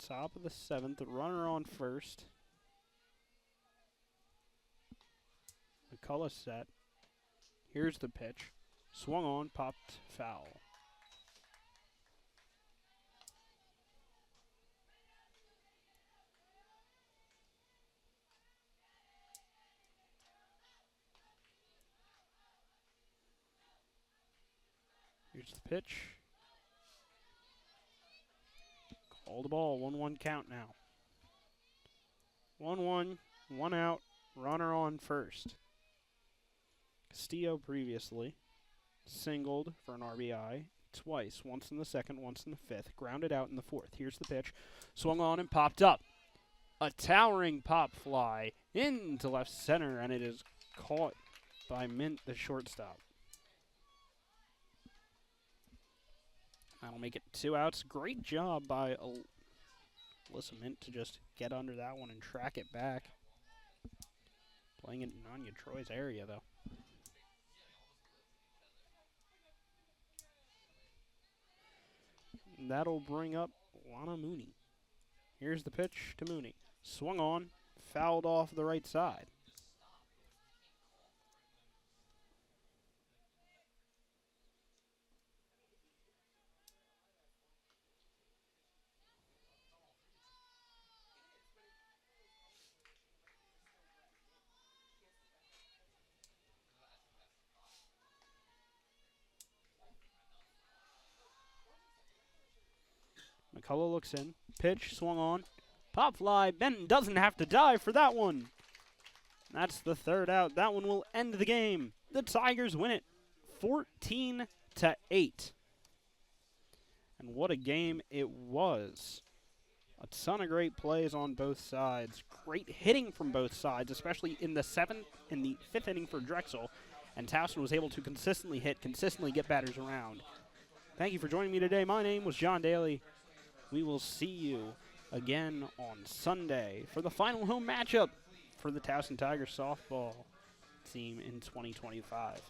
Top of the seventh, runner on first. McCullough set. Here's the pitch. Swung on, popped foul. Here's the pitch. Call the ball, 1-1 count now. 1-1, one out, runner on first. Castillo previously singled for an RBI twice, once in the second, once in the fifth, grounded out in the fourth. Here's the pitch, swung on and popped up. A towering pop fly into left center, and it is caught by Mint, the shortstop. That'll make it 2 outs. Great job by Alyssa Mint to just get under that one and track it back. Playing it in Anya Troy's area, though. And that'll bring up Lana Mooney. Here's the pitch to Mooney. Swung on, fouled off the right side. McCullough looks in. Pitch, swung on. Pop fly. Benton doesn't have to dive for that one. That's the third out. That one will end the game. The Tigers win it 14-8. And what a game it was. A ton of great plays on both sides. Great hitting from both sides, especially in the fifth inning for Drexel. And Towson was able to consistently hit, consistently get batters around. Thank you for joining me today. My name was John Daly. We will see you again on Sunday for the final home matchup for the Towson Tigers softball team in 2025.